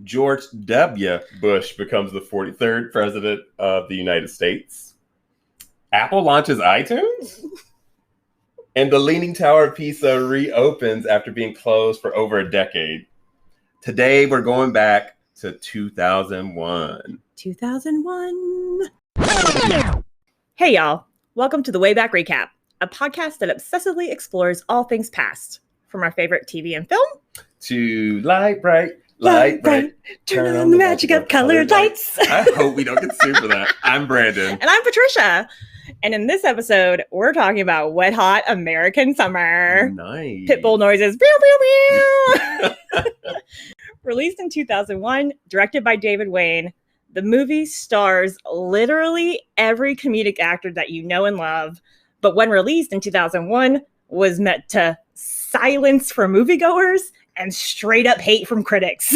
George W. Bush becomes the 43rd president of the United States. Apple launches iTunes. And the Leaning Tower of Pisa reopens after being closed for over a decade. Today, we're going back to 2001. 2001. Hey, y'all. Welcome to the Way Back Recap, a podcast that obsessively explores all things past, from our favorite TV and film to light bright, turn on the magic of colored lights. I hope we don't get sued for that. I'm Brandon. And I'm Patricia. And in this episode, we're talking about Wet Hot American Summer. Nice. Pitbull noises. Pew, pew, pew. Released in 2001, directed by David Wayne, the movie stars literally every comedic actor that you know and love, but when released in 2001, was meant to silence for moviegoers and straight up hate from critics.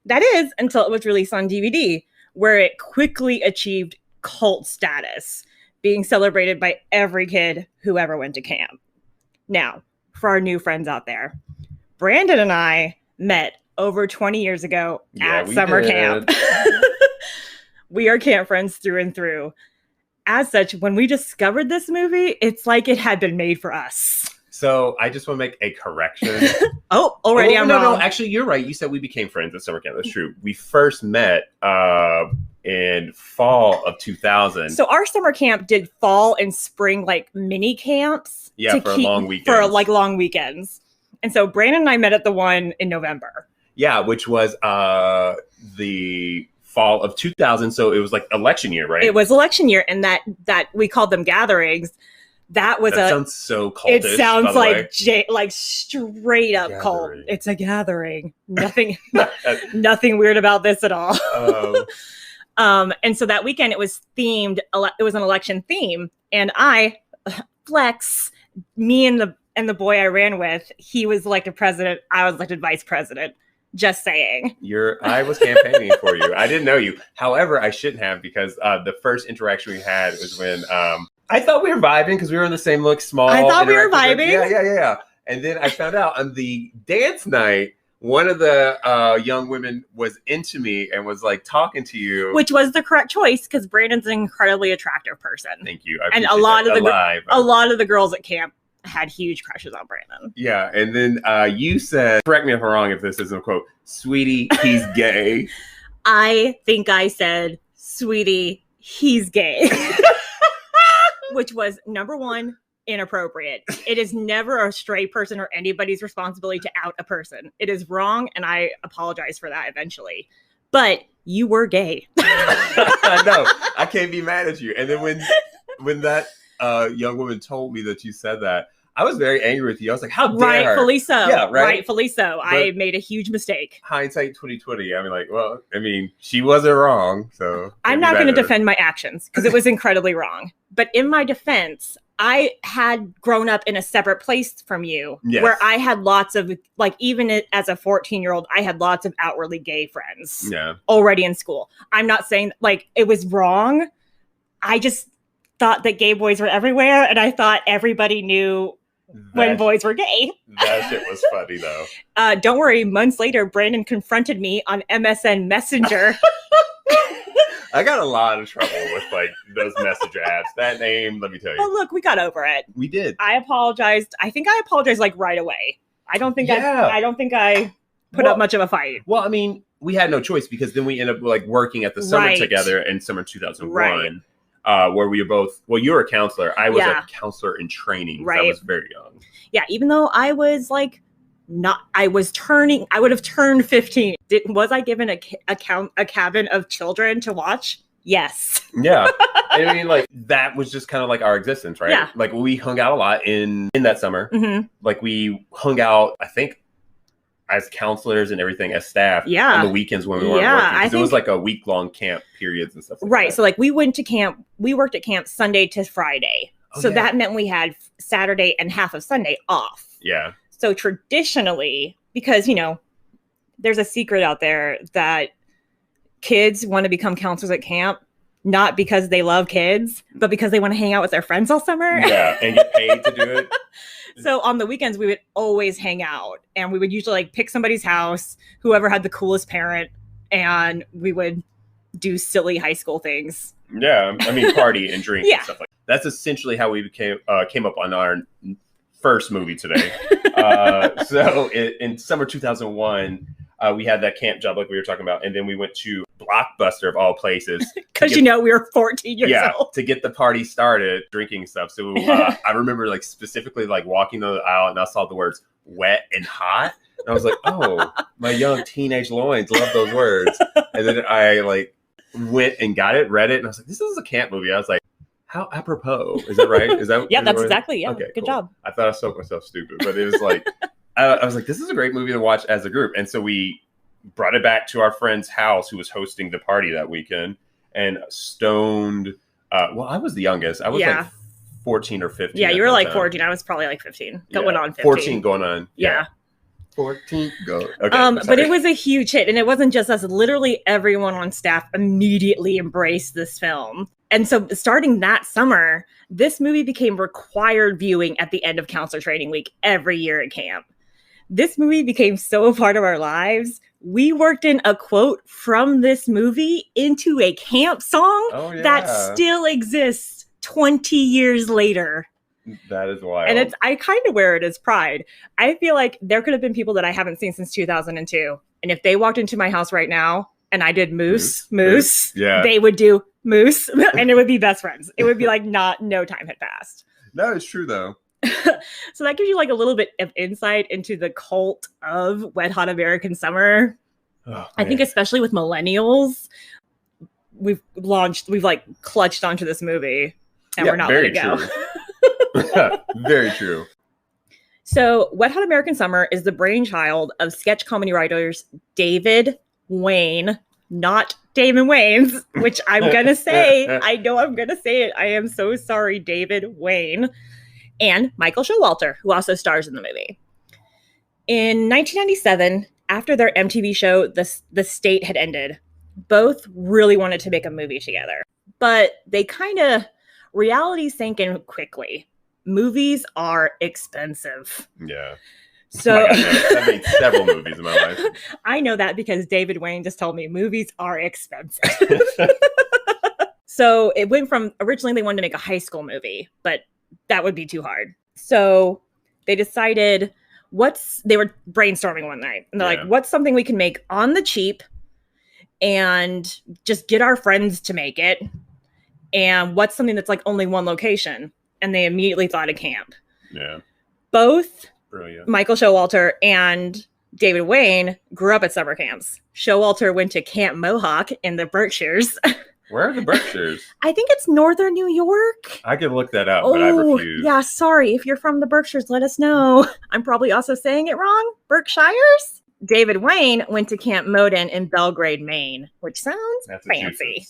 That is, until it was released on DVD, where it quickly achieved cult status, being celebrated by every kid who ever went to camp. Now, for our new friends out there, Brandon and I met over 20 years ago at summer camp. We are camp friends through and through. As such, when we discovered this movie, it's like it had been made for us. So I just want to make a correction. Already I'm wrong. No, actually, you're right. You said we became friends at summer camp. That's true. We first met in fall of 2000. So our summer camp did fall and spring mini camps. Yeah, for long weekends. For long weekends. And so Brandon and I met at the one in November. Yeah, which was the fall of 2000. So it was election year, right? It was election year, and that we called them gatherings. That sounds so cultish. It sounds like straight up cult. It's a gathering. Nothing weird about this at all. And so that weekend it was themed. It was an election theme, and me and the boy I ran with, he was elected president. I was elected vice president. Just saying. I was campaigning for you. I didn't know you. However, I shouldn't have, because the first interaction we had was when I thought we were vibing because we were in the same small. I thought we were vibing. Yeah. And then I found out on the dance night, one of the young women was into me and was talking to you, which was the correct choice because Brandon's an incredibly attractive person. Thank you. And a lot of the girls at camp had huge crushes on Brandon. Yeah, and then you said, correct me if I'm wrong if this isn't a quote, "Sweetie, he's gay." I think I said, "Sweetie, he's gay." Which was, number one, inappropriate. It is never a straight person or anybody's responsibility to out a person. It is wrong, and I apologize for that eventually. But you were gay. No, I can't be mad at you. And then when that young woman told me that you said that, I was very angry with you. I was like, how dare her? Rightfully so. Yeah, right? Rightfully so. But I made a huge mistake. Hindsight 2020. She wasn't wrong. So I'm not going to defend my actions because it was incredibly wrong. But in my defense, I had grown up in a separate place from you, where I had lots of, even as a 14-year-old, I had lots of outwardly gay friends already in school. I'm not saying, it was wrong. I just thought that gay boys were everywhere, and I thought everybody knew when boys were gay. That shit was funny, though. Don't worry. Months later, Brandon confronted me on MSN Messenger. I got a lot of trouble with those messenger apps. That name, let me tell you. But look, we got over it. We did. I apologized. I think I apologized right away. I don't think I put up much of a fight. Well, we had no choice because then we ended up working at the summer together in summer 2001. Right. Where we were both, you were a counselor. I was a counselor in training. Right. I was very young. Yeah. Even though I was I would have turned 15. Was I given a cabin of children to watch? Yes. Yeah. That was just kind of our existence, right? Yeah. We hung out a lot in that summer. Mm-hmm. We hung out, I think, as counselors and everything, as staff on the weekends when we weren't working. Because it was a week-long camp periods and stuff right. That. So we went to camp. We worked at camp Sunday to Friday. That meant we had Saturday and half of Sunday off. Yeah. So traditionally, because, there's a secret out there that kids want to become counselors at camp not because they love kids, but because they want to hang out with their friends all summer. Yeah, and get paid to do it. So on the weekends, we would always hang out, and we would usually like pick somebody's house, whoever had the coolest parent, and we would do silly high school things. Yeah, I mean, party and drink Yeah. and stuff like that. That's essentially how we came up on our first movie today. So in summer 2001, we had that camp job like we were talking about, and then we went to Blockbuster of all places. Because we were 14 years old. To get the party started, drinking stuff. So I remember like specifically like walking down the aisle and I saw the words wet and hot. And I was like, oh, my young teenage loins love those words. And then I like went and got it, read it, and I was like, this is a camp movie. I was like, how apropos. Is that right? Is that Yeah, that's exactly. Yeah. Okay, Good cool. job. I thought I spoke myself stupid, but it was like I was like, this is a great movie to watch as a group. And so we brought it back to our friend's house who was hosting the party that weekend, and stoned well, I was the youngest. I was like 14 or 15. Yeah, you were like 14. I was probably like 15. Going on 15. 14 going on. Yeah. 14 go. Okay. But it was a huge hit, and it wasn't just us. Literally everyone on staff immediately embraced this film. And so starting that summer, this movie became required viewing at the end of counselor training week every year at camp. This movie became so a part of our lives. We worked in a quote from this movie into a camp song that still exists 20 years later. That is wild. And I kind of wear it as pride. I feel like there could have been people that I haven't seen since 2002. And if they walked into my house right now and I did moose, yeah, they would do moose and it would be best friends. It would be like no time had passed. No, it's true though. So that gives you like a little bit of insight into the cult of Wet Hot American Summer. Oh, I think especially with millennials, we've like clutched onto this movie and we're not letting go. Very true. So Wet Hot American Summer is the brainchild of sketch comedy writers David Wayne, not Damon Wayans, which I'm going to say. I know I'm going to say it. I am so sorry, David Wayne. And Michael Showalter, who also stars in the movie. In 1997, after their MTV show, The State had ended, both really wanted to make a movie together. But they reality sank in quickly. Movies are expensive. Yeah. So I've made several movies in my life. I know that because David Wayne just told me movies are expensive. So it went from, originally they wanted to make a high school movie, but that would be too hard. So they decided they were brainstorming one night and they're like, what's something we can make on the cheap and just get our friends to make it? And what's something that's like only one location? And they immediately thought of camp. Yeah. Both brilliant. Michael Showalter and David Wayne grew up at summer camps. Showalter went to Camp Mohawk in the Berkshires. Where are the Berkshires? I think it's northern New York. I could look that up, but I refuse. Yeah, sorry. If you're from the Berkshires, let us know. I'm probably also saying it wrong. Berkshires? David Wayne went to Camp Moden in Belgrade, Maine, which sounds fancy.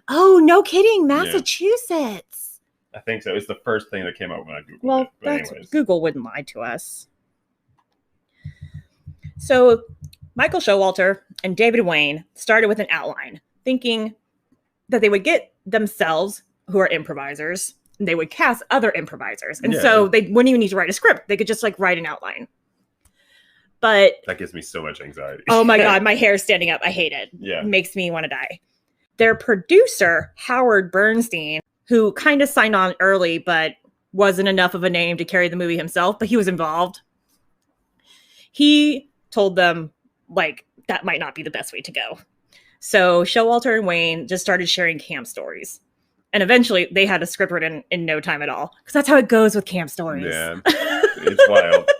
Oh, no kidding. Massachusetts. Yeah. I think so. It's the first thing that came up when I Googled it. But Google wouldn't lie to us. So Michael Showalter and David Wayne started with an outline, thinking that they would get themselves, who are improvisers, and they would cast other improvisers. And so they wouldn't even need to write a script. They could just like write an outline. But that gives me so much anxiety. Oh my God, my hair's standing up. I hate it. Yeah. It makes me want to die. Their producer, Howard Bernstein, who kind of signed on early, but wasn't enough of a name to carry the movie himself, but he was involved. He told them, like, that might not be the best way to go. So Showalter and Wayne just started sharing camp stories. And eventually they had a script written in no time at all. Because that's how it goes with camp stories. Yeah, it's wild.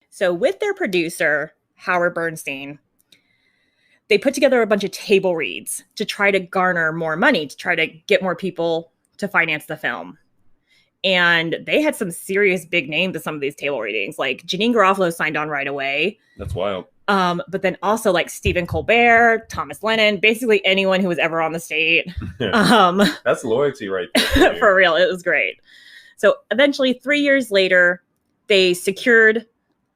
So with their producer, Howard Bernstein, they put together a bunch of table reads to try to garner more money, to try to get more people to finance the film. And they had some serious big names to some of these table readings. Like Janine Garofalo signed on right away. That's wild. But then also like Stephen Colbert, Thomas Lennon, basically anyone who was ever on the state. That's loyalty right there. For real. It was great. So eventually 3 years later, they secured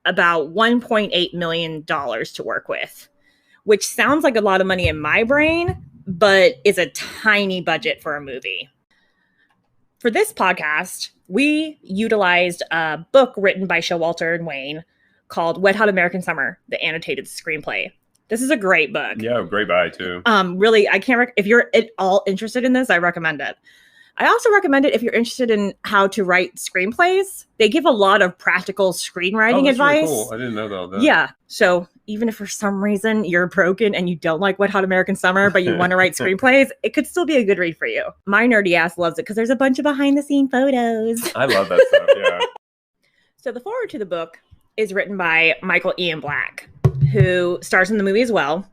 about $1.8 million to work with, which sounds like a lot of money in my brain, but it's a tiny budget for a movie. For this podcast, we utilized a book written by Showalter and Wayne called Wet Hot American Summer, the Annotated Screenplay. This is a great book. Yeah, great buy too. Really, I can't. If you're at all interested in this, I recommend it. I also recommend it if you're interested in how to write screenplays. They give a lot of practical screenwriting advice. Really cool. I didn't know that. Yeah. So even if for some reason you're broken and you don't like Wet Hot American Summer, but you want to write screenplays, it could still be a good read for you. My nerdy ass loves it because there's a bunch of behind the scene photos. I love that stuff. Yeah. So the foreword to the book is written by Michael Ian Black, who stars in the movie as well.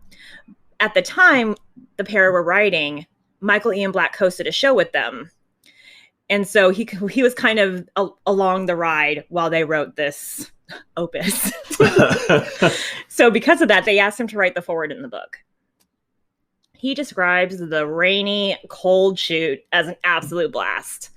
At the time the pair were writing, Michael Ian Black hosted a show with them. And so he was kind of along the ride while they wrote this opus. So because of that, they asked him to write the foreword in the book. He describes the rainy, cold shoot as an absolute blast,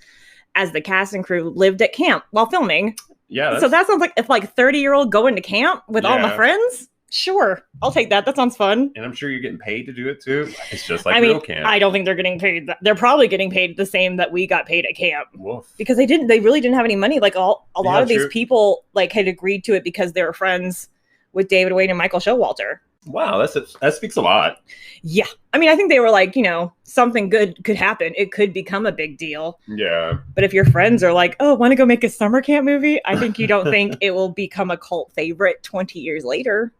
as the cast and crew lived at camp while filming. Yeah. So that sounds like if 30-year-old going to camp with all my friends. Sure, I'll take that. That sounds fun. And I'm sure you're getting paid to do it too. It's just like real camp. I don't think they're getting paid. They're probably getting paid the same that we got paid at camp. Woof. Because they really didn't have any money. Like a lot of these people had agreed to it because they were friends with David Wayne and Michael Showalter. Wow, that speaks a lot. Yeah. I mean, I think they were like, something good could happen. It could become a big deal. Yeah. But if your friends are like, oh, want to go make a summer camp movie? I think you don't think it will become a cult favorite 20 years later.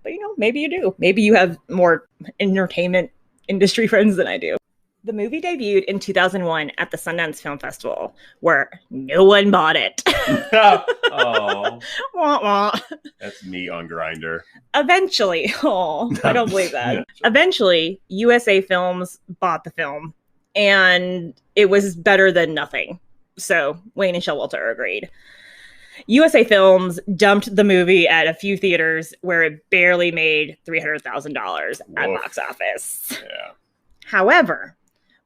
But, maybe you do. Maybe you have more entertainment industry friends than I do. The movie debuted in 2001 at the Sundance Film Festival, where no one bought it. Oh. Wah, wah. That's me on Grindr. Eventually. Oh, I don't believe that. Yeah. Eventually, USA Films bought the film, and it was better than nothing. So Wayne and Showalter agreed. USA Films dumped the movie at a few theaters where it barely made $300,000 at box office. Yeah. However,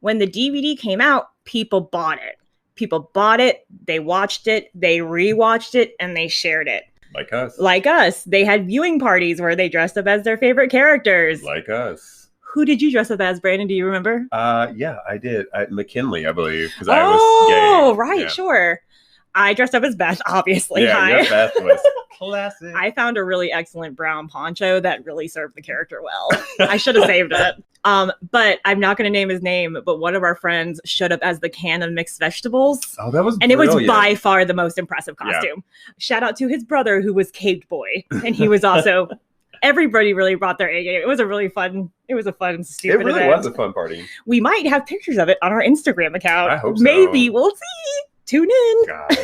when the DVD came out, people bought it. People bought it, they watched it, they rewatched it, and they shared it. Like us. Like us. They had viewing parties where they dressed up as their favorite characters. Like us. Who did you dress up as, Brandon? Do you remember? Yeah, I did. McKinley, I believe, because I was gay. Oh, right, yeah. Sure. I dressed up as Beth, obviously. Yeah, Beth was classic. I found a really excellent brown poncho that really served the character well. I should have saved it. But I'm not going to name his name, but one of our friends showed up as the can of mixed vegetables. Oh, that was And brilliant. It was by far the most impressive costume. Yeah. Shout out to his brother, who was Caved Boy. And he was also... Everybody really brought their A game. It was a fun, stupid event. It really was a fun party. We might have pictures of it on our Instagram account. I hope so. Maybe. We'll see. Tune in. God.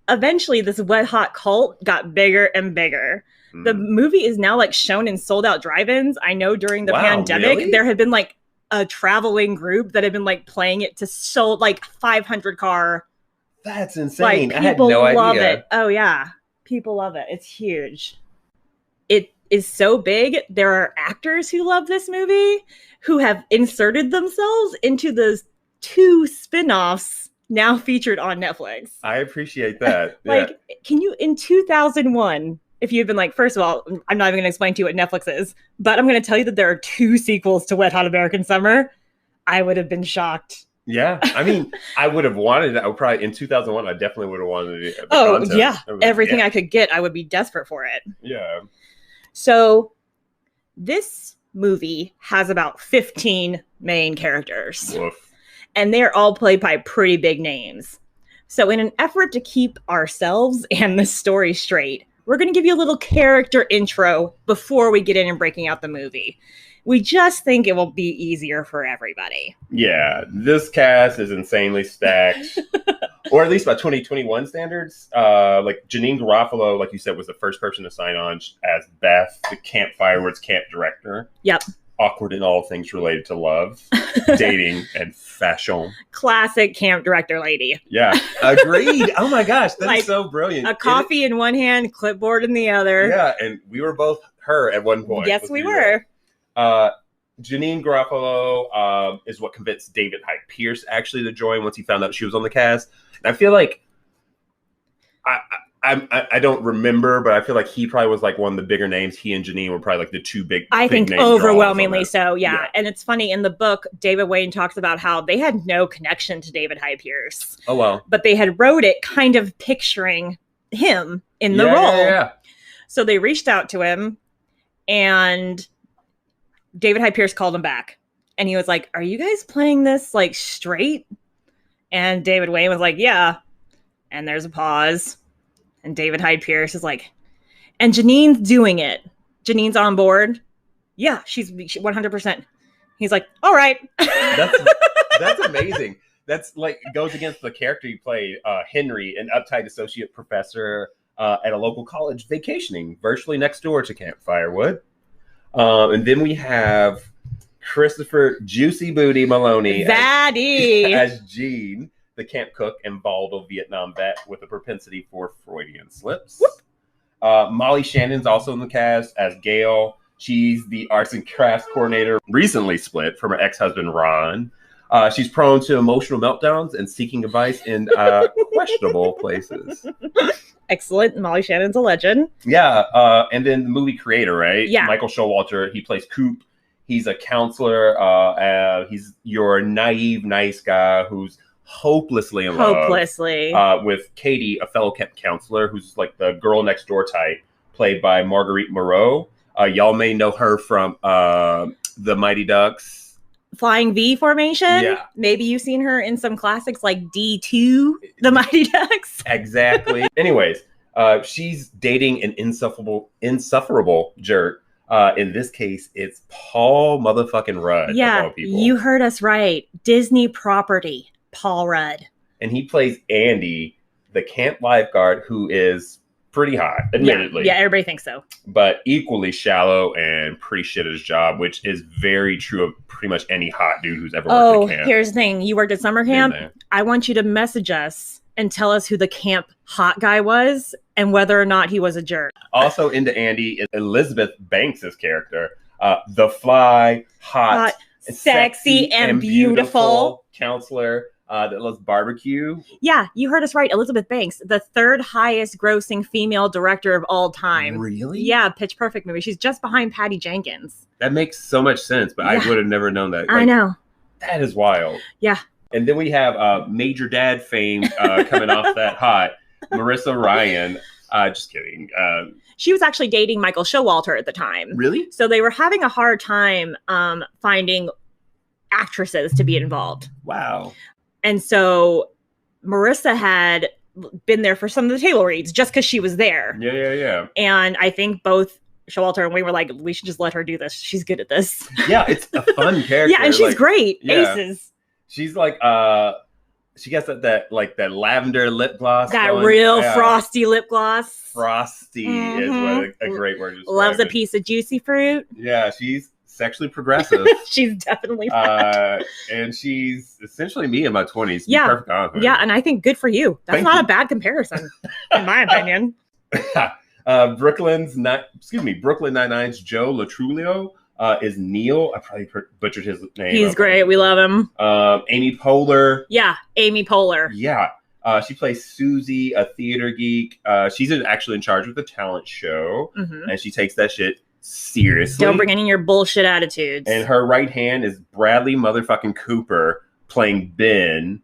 Eventually, this wet hot cult got bigger and bigger. The movie is now shown in sold out drive-ins. I know during the pandemic, really? There had been a traveling group that had been playing it to sold 500 car. That's insane. I had no idea. People love it. Oh yeah. People love it. It's huge. It is so big. There are actors who love this movie who have inserted themselves into the 2 spin-offs now featured on Netflix. I appreciate that. Can you, in 2001, if you had been first of all, I'm not even going to explain to you what Netflix is, but I'm going to tell you that there are 2 sequels to Wet Hot American Summer, I would have been shocked. Yeah. I mean, I would have wanted it. I would probably, in 2001, I definitely would have wanted it. Yeah. Everything I could get, I would be desperate for it. Yeah. So this movie has about 15 main characters. Woof. And they're all played by pretty big names. So in an effort to keep ourselves and the story straight, we're going to give you a little character intro before we get in and breaking out the movie. We just think it will be easier for everybody. Yeah, this cast is insanely stacked. Or at least by 2021 standards. Janine Garofalo, like you said, was the first person to sign on as Beth, the Camp Fireworks camp director. Yep. Awkward in all things related to love, dating, and fashion. Classic camp director lady. Yeah, agreed. Oh my gosh, that's so brilliant. A coffee in one hand, clipboard in the other. Yeah, and we were both her at one point. Yes, we were. Janine Garofalo is what convinced David Hyde Pierce actually to join once he found out she was on the cast. And I feel like I don't remember, but I feel like he probably was like one of the bigger names. He and Janine were probably like the two big. I think name overwhelmingly draws so. Yeah. And it's funny in the book, David Wayne talks about how they had no connection to David Hyde Pierce. Oh well. But they had wrote it kind of picturing him in the role. Yeah. So they reached out to him, and David Hyde Pierce called him back, and he was like, "Are you guys playing this like straight?" And David Wayne was like, "Yeah." And there's a pause. And David Hyde Pierce is like, and Janine's doing it. Janine's on board. Yeah, she's 100%. He's like, all right. That's amazing. That's like goes against the character you played, Henry, an uptight associate professor at a local college, vacationing virtually next door to Camp Firewood. And then we have Christopher Juicy Booty Maloney as Gene, the camp cook and volatile Vietnam vet with a propensity for Freudian slips. Molly Shannon's also in the cast as Gail. She's the arts and crafts coordinator, recently split from her ex-husband, Ron. She's prone to emotional meltdowns and seeking advice in questionable places. Excellent. Molly Shannon's a legend. Yeah. And then the movie creator, right? Yeah. Michael Showalter, he plays Coop. He's a counselor. He's your naive, nice guy who's hopelessly in love with Katie, a fellow camp counselor who's like the girl next door type, played by Marguerite Moreau. Y'all may know her from the Mighty Ducks. Flying V formation. Yeah. Maybe you've seen her in some classics like D2, the Mighty Ducks. Exactly. Anyways, she's dating an insufferable jerk. In this case, it's Paul motherfucking Rudd. Yeah, of all people. You heard us right. Disney property. Paul Rudd. And he plays Andy, the camp lifeguard, who is pretty hot, admittedly. Yeah, everybody thinks so. But equally shallow and pretty shit at his job, which is very true of pretty much any hot dude who's ever worked at camp. Here's the thing. You worked at summer camp. I want you to message us and tell us who the camp hot guy was and whether or not he was a jerk. Also into Andy is Elizabeth Banks' character. The fly, hot, sexy, and beautiful counselor that loves barbecue. Yeah, you heard us right. Elizabeth Banks, the third highest grossing female director of all time. Really? Yeah, Pitch Perfect movie. She's just behind Patty Jenkins. That makes so much sense, but I would have never known that. I know. That is wild. Yeah. And then we have Major Dad fame coming off that hot. Marissa Ryan. Just kidding. She was actually dating Michael Showalter at the time. Really? So they were having a hard time finding actresses to be involved. Wow. And so Marissa had been there for some of the table reads just because she was there. Yeah. And I think both Showalter and we were like, we should just let her do this. She's good at this. Yeah, it's a fun character. Yeah, and she's great. Yeah. Aces. She's like, she gets that lavender lip gloss. That real frosty lip gloss. Frosty is what a great word to describe. Loves a piece of juicy fruit. Yeah, she's sexually progressive. She's definitely that. And she's essentially me in my 20s. Yeah. Perfect honor. Yeah, and I think good for you. That's not a bad comparison, in my opinion. Brooklyn Nine-Nine's Joe Latrulio is Neil. I probably butchered his name. He's great. We love him. Amy Poehler. Yeah, Amy Poehler. Yeah. She plays Susie, a theater geek. She's actually in charge of the talent show, and she takes that shit seriously. Don't bring any of your bullshit attitudes. And her right hand is Bradley motherfucking Cooper playing Ben,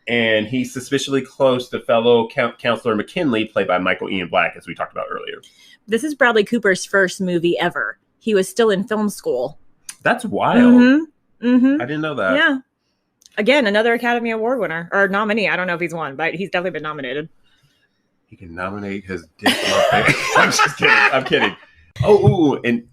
and he's suspiciously close to fellow counselor McKinley, played by Michael Ian Black, as we talked about earlier. This is Bradley Cooper's first movie ever. He was still in film school. That's wild. I didn't know that. Yeah. Again, another Academy Award winner or nominee. I don't know if he's won, but he's definitely been nominated. He can nominate his dick. I'm just kidding. I'm kidding. Oh, and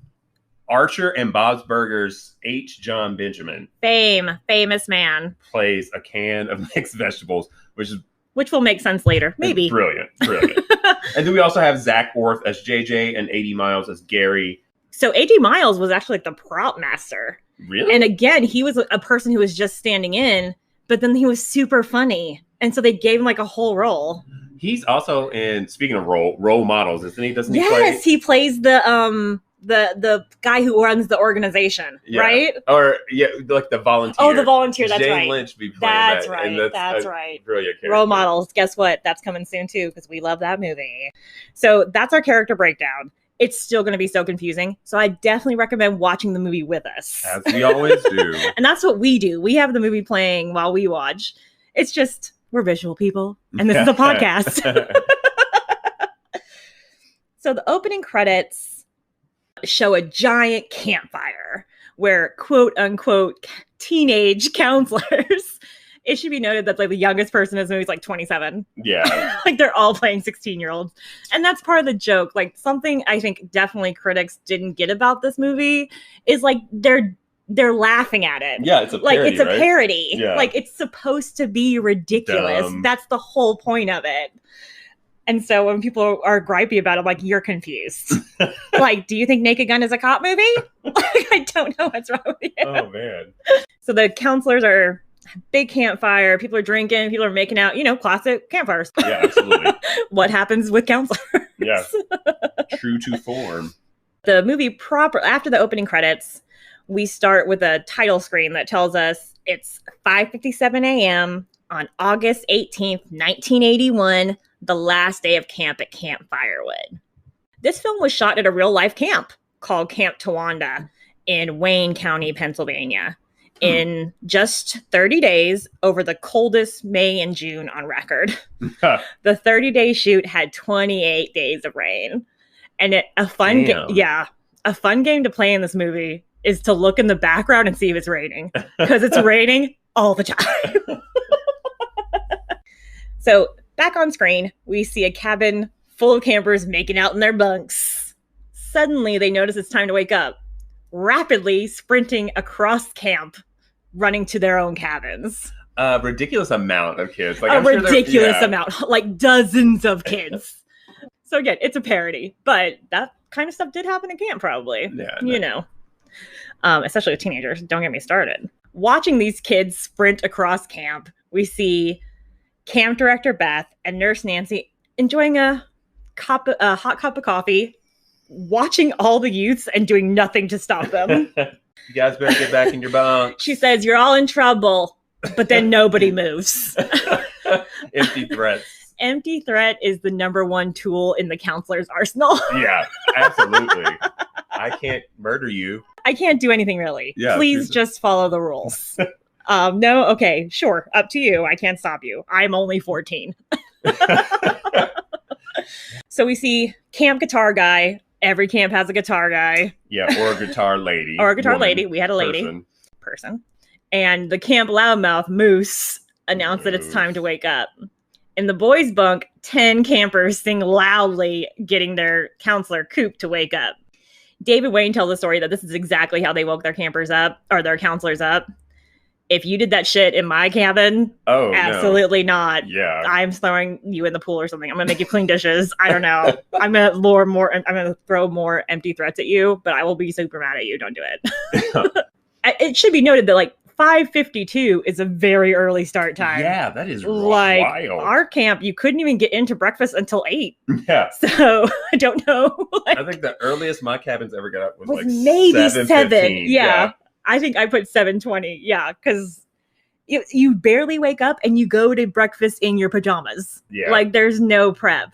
Archer and Bob's Burgers, H. John Benjamin. Famous man. Plays a can of mixed vegetables, which will make sense later. Maybe. Brilliant. And then we also have Zach Orth as JJ and 80 Miles as Gary. So 80 Miles was actually like the prop master. Really? And again, he was a person who was just standing in, but then he was super funny. And so they gave him like a whole role. He's also in, speaking of role models, isn't he? Doesn't he play? Yes, he plays the the guy who runs the organization, right? Or like the volunteer. Oh, the volunteer. That's Jane right. Lynch be playing That's that. right. And that's right. Brilliant character. Role models. Guess what? That's coming soon too because we love that movie. So that's our character breakdown. It's still going to be so confusing. So I definitely recommend watching the movie with us. As we always do. And that's what we do. We have the movie playing while we watch. It's just, we're visual people. And this is a podcast. So the opening credits show a giant campfire where, quote unquote, teenage counselors. It should be noted that like the youngest person in this movie is like 27. Yeah. Like they're all playing 16-year-olds. And that's part of the joke. Like something I think definitely critics didn't get about this movie is like they're laughing at it. Yeah, it's a parody, like it's a parody. Yeah. Like it's supposed to be ridiculous. Dumb. That's the whole point of it. And so when people are gripey about it, I'm like, you're confused. Like, do you think Naked Gun is a cop movie? Like, I don't know what's wrong with you. Oh, man. So the counselors are big campfire. People are drinking. People are making out. Classic campfires. Yeah, absolutely. What happens with counselors? Yeah. True to form. The movie proper, after the opening credits, we start with a title screen that tells us it's 5:57 a.m. on August 18th, 1981, the last day of camp at Camp Firewood. This film was shot at a real-life camp called Camp Towanda in Wayne County, Pennsylvania, in just 30 days over the coldest May and June on record. The 30-day shoot had 28 days of rain. And a fun game to play in this movie is to look in the background and see if it's raining, because it's raining all the time. So back on screen, we see a cabin full of campers making out in their bunks. Suddenly, they notice it's time to wake up, rapidly sprinting across camp, running to their own cabins. A ridiculous amount of kids. Like, a ridiculous amount, like dozens of kids. So again, it's a parody, but that kind of stuff did happen in camp, probably. Yeah, especially with teenagers. Don't get me started. Watching these kids sprint across camp, we see camp director Beth and nurse Nancy enjoying a hot cup of coffee, watching all the youths and doing nothing to stop them. You guys better get back in your bunk. She says, "You're all in trouble," but then nobody moves. Empty threats. Empty threat is the number one tool in the counselor's arsenal. Yeah, absolutely. I can't murder you. I can't do anything really. Yeah, please just follow the rules. No, okay, sure, up to you. I can't stop you. I'm only 14. So we see camp guitar guy. Every camp has a guitar guy. Yeah, or a guitar lady. Or a guitar lady. We had a lady. Person. And the camp loudmouth, Moose, announced that it's time to wake up. In the boys' bunk, 10 campers sing loudly, getting their counselor, Coop, to wake up. David Wayne tells the story that this is exactly how they woke their campers up, or their counselors up. If you did that shit in my cabin, absolutely not. Yeah. I'm throwing you in the pool or something. I'm going to make you clean dishes. I don't know. I'm going to throw more empty threats at you, but I will be super mad at you. Don't do it. It should be noted that like 5:52 is a very early start time. Yeah, that is like wild. Our camp, you couldn't even get into breakfast until 8. Yeah. So I don't know. I think the earliest my cabins ever got up was like maybe 7. Yeah. I think I put 7:20. Yeah, because you barely wake up and you go to breakfast in your pajamas. Yeah. Like there's no prep.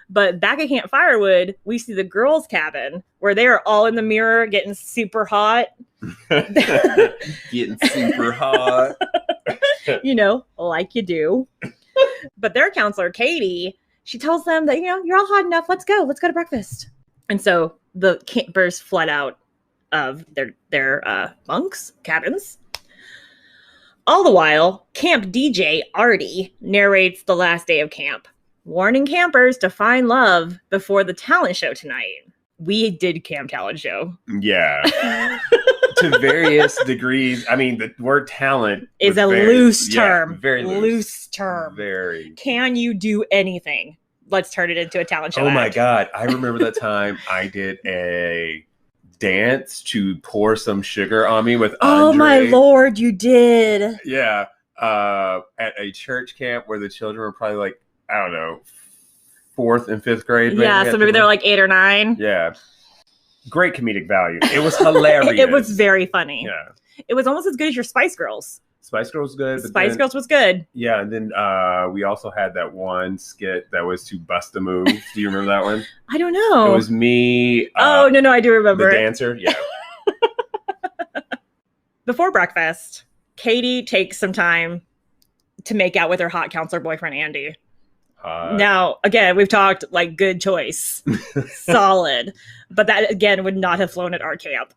But back at Camp Firewood, we see the girls' cabin where they are all in the mirror getting super hot. Getting super hot. Like you do. But their counselor, Katie, she tells them that, you're all hot enough. Let's go to breakfast. And so the campers flood out of their bunks, cabins. All the while, camp DJ Artie narrates the last day of camp, warning campers to find love before the talent show tonight. We did camp talent show. Yeah. To various degrees. I mean, the word talent is a loose term. Yeah, very loose term. Very. Can you do anything? Let's turn it into a talent show. Oh my God. I remember that time I did a dance to Pour Some Sugar on Me with Andre. Oh my Lord, you did. Yeah. At a church camp where the children were probably like, I don't know, 4th and 5th grade. Yeah, so maybe they're like 8 or 9. Yeah. Great comedic value. It was hilarious. It was very funny. Yeah. It was almost as good as your Spice Girls. Spice Girls was good. Spice Girls was good. Yeah, and then we also had that one skit that was to bust a move. Do you remember that one? I don't know. It was me. No, I do remember the it. dancer. Yeah. Before breakfast, Katie takes some time to make out with her hot counselor boyfriend, Andy. Now, again, we've talked like good choice. Solid. But that, again, would not have flown at our camp.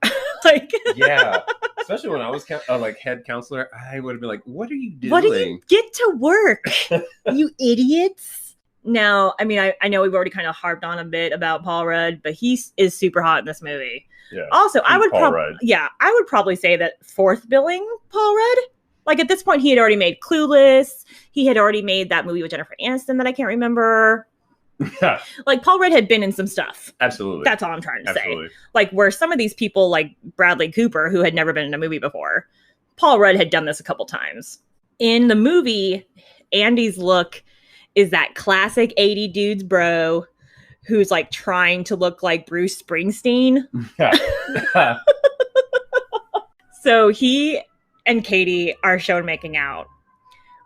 Yeah. Especially when I was head counselor, I would have been like, what are you doing? What do you get to work? You idiots. Now, I mean, I know we've already kind of harped on a bit about Paul Rudd, but he is super hot in this movie. Yeah. Also, I would probably say that fourth billing Paul Rudd. Like, at this point, he had already made Clueless. He had already made that movie with Jennifer Aniston that I can't remember. Like, Paul Rudd had been in some stuff. Absolutely. That's all I'm trying to say. Like, where some of these people, like Bradley Cooper, who had never been in a movie before, Paul Rudd had done this a couple times. In the movie, Andy's look is that classic 80 dudes bro who's, like, trying to look like Bruce Springsteen. So he and Katie are shown making out.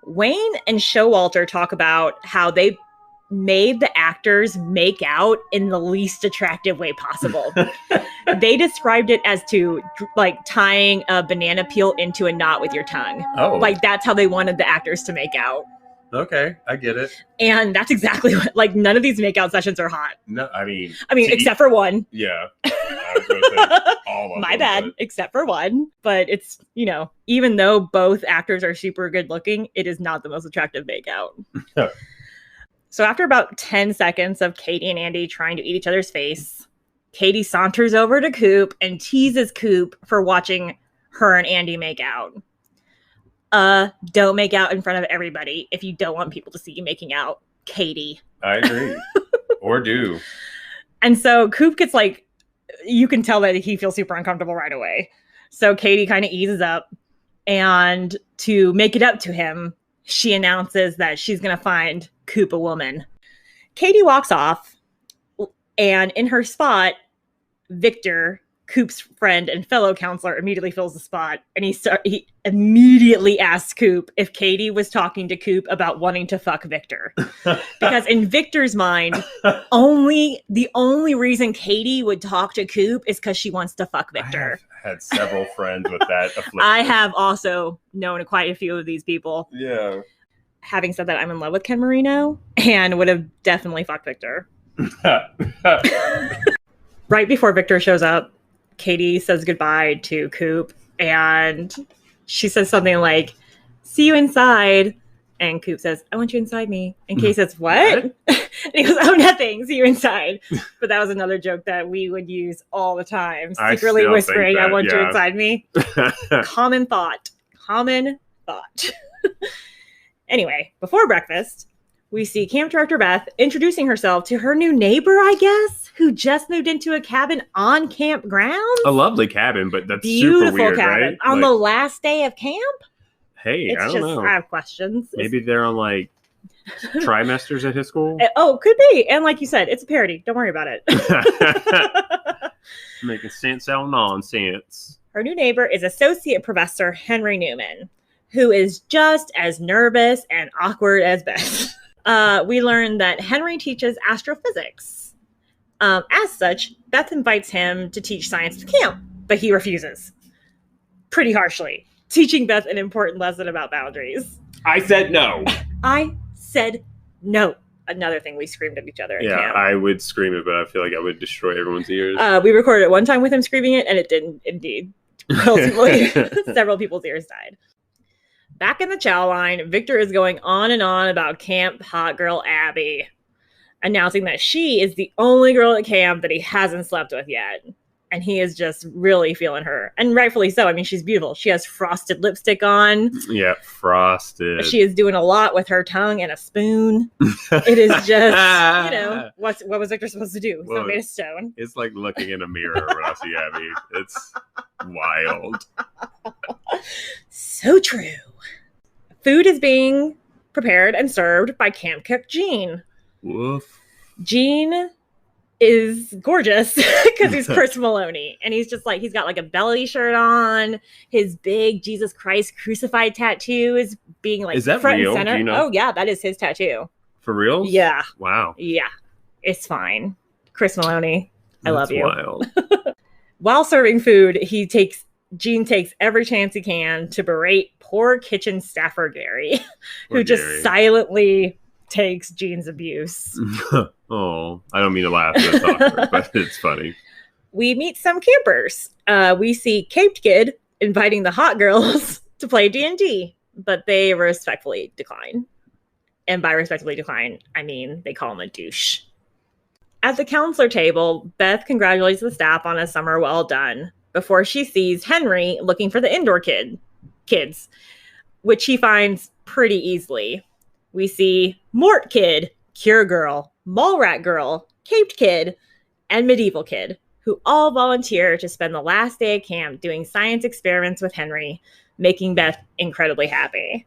Wayne and Showalter talk about how they made the actors make out in the least attractive way possible. They described it as to like tying a banana peel into a knot with your tongue. Oh. Like that's how they wanted the actors to make out. Okay, I get it. And that's exactly what, like, none of these makeout sessions are hot. No, I mean, except for one. Yeah. I was going to say all of My them, bad, but... except for one. But it's, even though both actors are super good looking, it is not the most attractive makeout. So after about 10 seconds of Katie and Andy trying to eat each other's face, Katie saunters over to Coop and teases Coop for watching her and Andy make out. Don't make out in front of everybody if you don't want people to see you making out, Katie. I agree. Or do. And so Coop gets like, you can tell that he feels super uncomfortable right away. So Katie kind of eases up, and to make it up to him, she announces that she's going to find Coop a woman. Katie walks off, and in her spot, Victor, Coop's friend and fellow counselor, immediately fills the spot, and he immediately asks Coop if Katie was talking to Coop about wanting to fuck Victor. Because in Victor's mind, the only reason Katie would talk to Coop is because she wants to fuck Victor. I have had several friends with that affliction. I have also known quite a few of these people. Yeah. Having said that, I'm in love with Ken Marino and would have definitely fucked Victor. Right before Victor shows up, Katie says goodbye to Coop, and she says something like, "See you inside." And Coop says, "I want you inside me." And Katie says, "What?" And he goes, "Oh, nothing. See you inside." But that was another joke that we would use all the time. Secretly whispering, "I want you inside me." Common thought. Anyway, before breakfast, we see Camp Director Beth introducing herself to her new neighbor, I guess, who just moved into a cabin on campgrounds. A lovely cabin, but that's beautiful super weird, cabin. right? On the last day of camp? Hey, I don't know. I have questions. Maybe they're on like trimesters at his school? Could be. And like you said, it's a parody. Don't worry about it. Making sense out of nonsense. Her new neighbor is Associate Professor Henry Newman, who is just as nervous and awkward as Beth. We learn that Henry teaches astrophysics. As such, Beth invites him to teach science to camp, but he refuses. Pretty harshly. Teaching Beth an important lesson about boundaries. I said no. I said no. Another thing we screamed at each other at camp. I would scream it, but I feel like I would destroy everyone's ears. We recorded it one time with him screaming it, and it didn't indeed. Ultimately, several people's ears died. Back in the chow line, Victor is going on and on about Camp Hot Girl Abby, announcing that she is the only girl at camp that he hasn't slept with yet. And he is just really feeling her. And rightfully so. I mean, she's beautiful. She has frosted lipstick on. Yeah, frosted. She is doing a lot with her tongue and a spoon. It is just, what was Victor supposed to do? He's not made of stone. It's like looking in a mirror when I see Abby. It's wild. So true. Food is being prepared and served by camp cook Jean. Woof. Jean is gorgeous because he's Chris Maloney. And he's just like, he's got like a belly shirt on. His big Jesus Christ crucified tattoo is being like Is that front real? and center. Do you know? Oh, yeah, that is his tattoo. For real? Yeah. Wow. Yeah. It's fine. Chris Maloney, I love you. Wild. While serving food, Gene takes every chance he can to berate poor kitchen staffer Gary, who just silently takes Gene's abuse. Oh, I don't mean to laugh. That's awkward, but it's funny. We meet some campers. We see Caped Kid inviting the hot girls to play D&D, but they respectfully decline. And by respectfully decline, I mean they call him a douche. At the counselor table, Beth congratulates the staff on a summer well done before she sees Henry looking for the indoor kids, which he finds pretty easily. We see Mort Kid, Cure Girl, Mall Rat Girl, Caped Kid, and Medieval Kid, who all volunteer to spend the last day of camp doing science experiments with Henry, making Beth incredibly happy.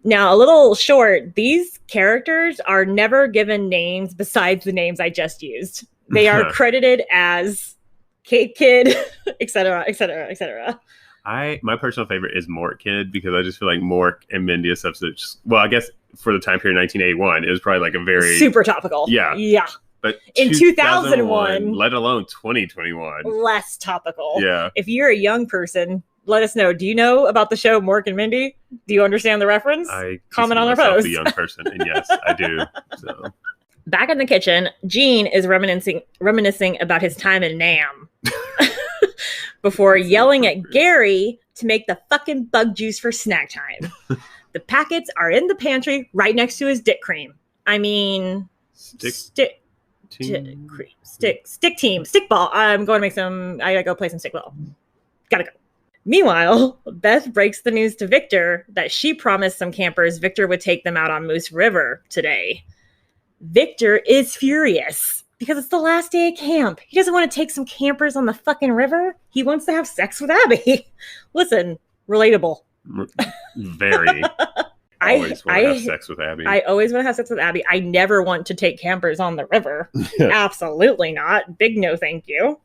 Now, a little short, these characters are never given names besides the names I just used. They are credited as Cape Kid, etc., etc., etc. My personal favorite is Mort Kid because I just feel like Mort and Mindy is such. Well, I guess for the time period 1981, it was probably like a very super topical. Yeah. But in 2001, let alone 2021, less topical. Yeah. If you're a young person, let us know. Do you know about the show Mork and Mindy? Do you understand the reference? I comment on our post. A young person, and yes, I do. So. Back in the kitchen, Gene is reminiscing about his time in Nam before yelling at Gary to make the fucking bug juice for snack time. The packets are in the pantry right next to his dick cream. I mean, stick ball. I'm going to make some. I gotta go play some stick ball. Gotta go. Meanwhile, Beth breaks the news to Victor that she promised some campers Victor would take them out on Moose River today. Victor is furious because it's the last day of camp. He doesn't want to take some campers on the fucking river. He wants to have sex with Abby. Listen, relatable. Very. Always want to have sex with Abby. I always want to have sex with Abby. I never want to take campers on the river. Absolutely not. Big no thank you.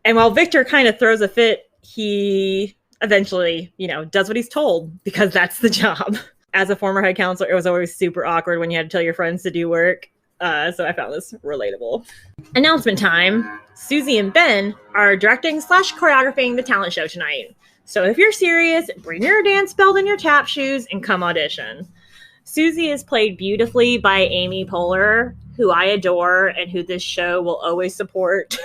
And while Victor kind of throws a fit, he eventually, does what he's told because that's the job. As a former head counselor, it was always super awkward when you had to tell your friends to do work. So I found this relatable. Announcement time. Susie and Ben are directing/choreographing the talent show tonight. So if you're serious, bring your dance belt and your tap shoes and come audition. Susie is played beautifully by Amy Poehler, who I adore and who this show will always support.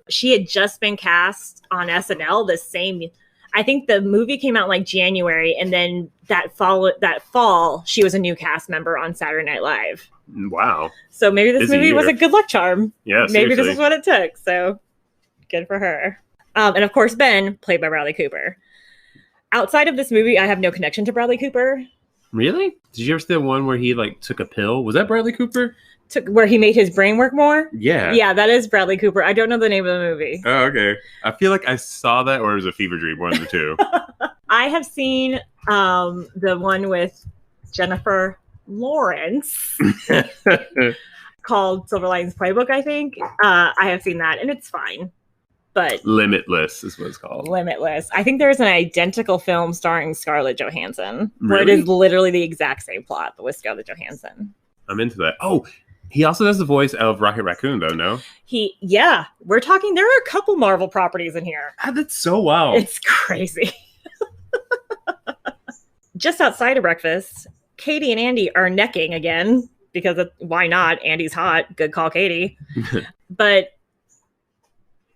She had just been cast on SNL I think the movie came out in like January, and then that fall, she was a new cast member on Saturday Night Live. Wow. So maybe this movie was a good luck charm. Yeah, maybe this is what it took. So good for her. And of course, Ben, played by Bradley Cooper. Outside of this movie, I have no connection to Bradley Cooper. Really? Did you ever see the one where he took a pill? Was that Bradley Cooper? Where he made his brain work more? Yeah. Yeah, that is Bradley Cooper. I don't know the name of the movie. Oh, okay. I feel like I saw that, or it was a fever dream, one of the two. I have seen the one with Jennifer Lawrence called Silver Linings Playbook, I think. I have seen that, and it's fine. But Limitless is what it's called. Limitless. I think there's an identical film starring Scarlett Johansson. Really? Where it is literally the exact same plot, but with Scarlett Johansson. I'm into that. Oh, he also does the voice of Rocket Raccoon, though, no? We're talking, there are a couple Marvel properties in here. That's so wild. It's crazy. Just outside of breakfast, Katie and Andy are necking again, because why not? Andy's hot. Good call, Katie. But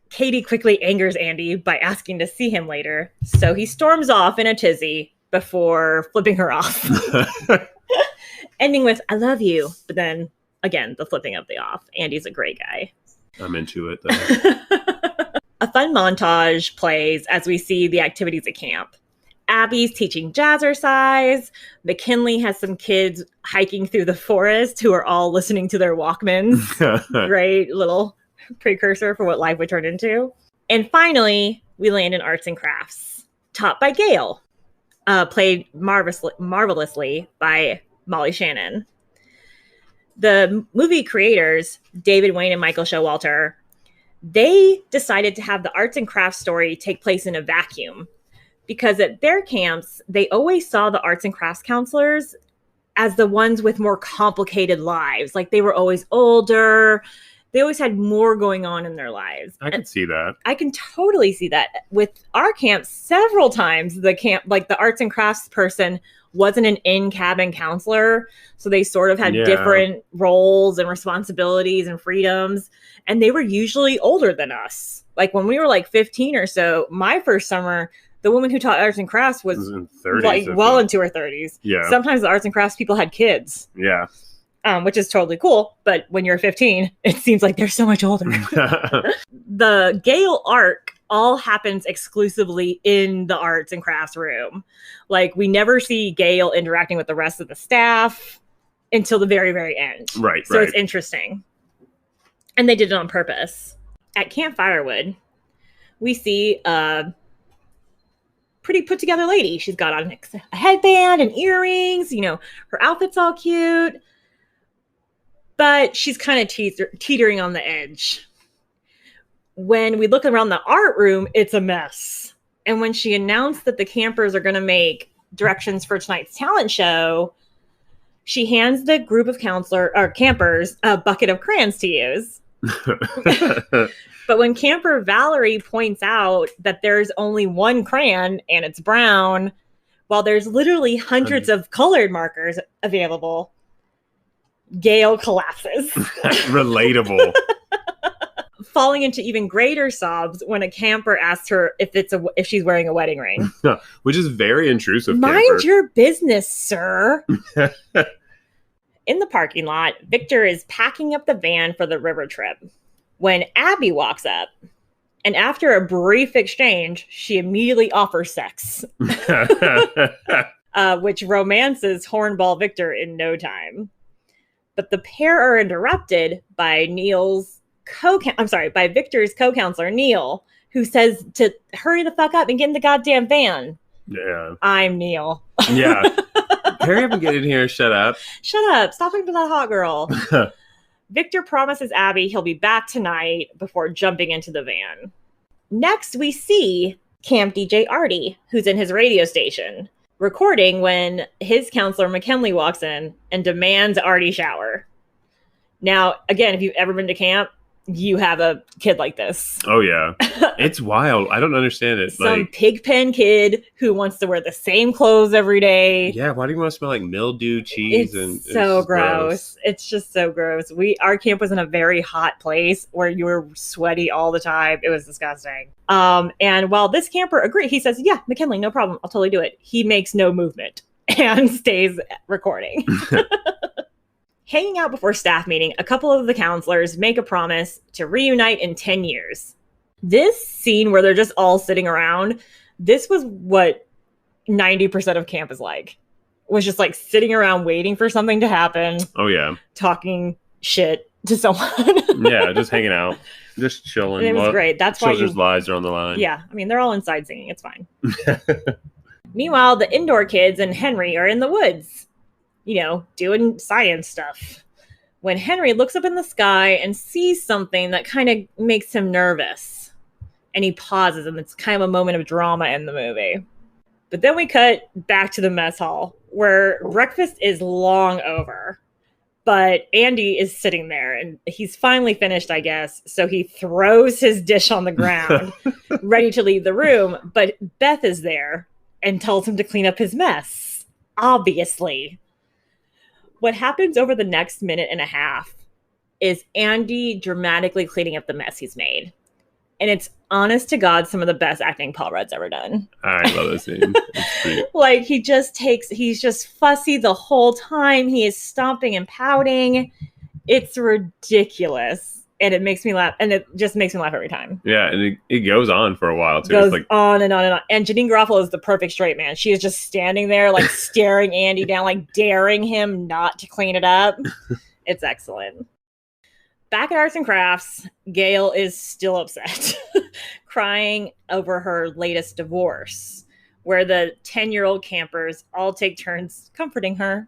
Katie quickly angers Andy by asking to see him later, so he storms off in a tizzy before flipping her off. Ending with, I love you, but then, again, the flipping of the off. Andy's a great guy. I'm into it, though. A fun montage plays as we see the activities at camp. Abby's teaching jazzercise. McKinley has some kids hiking through the forest who are all listening to their Walkmans. Great little precursor for what life would turn into. And finally, we land in arts and crafts, taught by Gail, played marvelously by Molly Shannon. The movie creators, David Wayne and Michael Showalter, they decided to have the arts and crafts story take place in a vacuum because at their camps, they always saw the arts and crafts counselors as the ones with more complicated lives. Like they were always older. They always had more going on in their lives. I can see that. I can totally see that. With our camp, several times the arts and crafts person wasn't an in-cabin counselor. So they sort of had different roles and responsibilities and freedoms. And they were usually older than us. Like when we were like 15 or so, my first summer, the woman who taught arts and crafts was in 30s, like well into her 30s. Yeah. Sometimes the arts and crafts people had kids. Yeah. Which is totally cool. But when you're 15, it seems like they're so much older. The Gale arc all happens exclusively in the arts and crafts room. Like we never see Gale interacting with the rest of the staff until the very, very end. Right. So it's interesting. And they did it on purpose. At Camp Firewood, we see a pretty put together lady. She's got on a headband and earrings. You know, her outfit's all cute. But she's kind of teetering on the edge. When we look around the art room, it's a mess. And when she announced that the campers are going to make directions for tonight's talent show, she hands the group of campers a bucket of crayons to use. But when camper Valerie points out that there's only one crayon and it's brown, while there's literally hundreds of colored markers available, Gale collapses. Relatable. Falling into even greater sobs when a camper asks her if she's wearing a wedding ring. Which is very intrusive. Mind your business, sir. In the parking lot, Victor is packing up the van for the river trip when Abby walks up. And after a brief exchange, she immediately offers sex. Which romances Hornball Victor in no time. But the pair are interrupted by by Victor's co-counselor, Neil, who says to hurry the fuck up and get in the goddamn van. Yeah. I'm Neil. Yeah. Hurry up and get in here. Shut up. Shut up. Stop talking to that hot girl. Victor promises Abby he'll be back tonight before jumping into the van. Next, we see Camp DJ Artie, who's in his radio station, recording when his counselor McKinley walks in and demands Artie shower. Now, again, if you've ever been to camp, you have a kid like this. Oh, yeah. It's wild. I don't understand it. Some pigpen kid who wants to wear the same clothes every day. Yeah, why do you want to smell like mildew, cheese? It's so gross. It's just so gross. Our camp was in a very hot place where you were sweaty all the time. It was disgusting. And while this camper agreed, he says, yeah, McKinley, no problem. I'll totally do it. He makes no movement and stays recording. Hanging out before staff meeting, a couple of the counselors make a promise to reunite in 10 years. This scene where they're just all sitting around, this was what 90% of camp is like. Was just like sitting around waiting for something to happen. Oh, yeah. Talking shit to someone. Yeah, just hanging out. Just chilling. And it was great. That's why children's lives are on the line. Yeah, I mean, they're all inside singing. It's fine. Meanwhile, the indoor kids and Henry are in the woods. You know, doing science stuff. When Henry looks up in the sky and sees something that kind of makes him nervous. And he pauses, and it's kind of a moment of drama in the movie. But then we cut back to the mess hall, where breakfast is long over. But Andy is sitting there, and he's finally finished, I guess. So he throws his dish on the ground, ready to leave the room. But Beth is there and tells him to clean up his mess. Obviously. What happens over the next minute and a half is Andy dramatically cleaning up the mess he's made. And it's honest to God, some of the best acting Paul Rudd's ever done. I love this scene. Like he's just fussy the whole time. He is stomping and pouting. It's ridiculous. And it makes me laugh. And it just makes me laugh every time. Yeah. And it goes on for a while too. Goes on and on and on. And Janine Garofalo is the perfect straight man. She is just standing there like staring Andy down, like daring him not to clean it up. It's excellent. Back at Arts and Crafts, Gail is still upset, crying over her latest divorce, where the 10-year-old campers all take turns comforting her.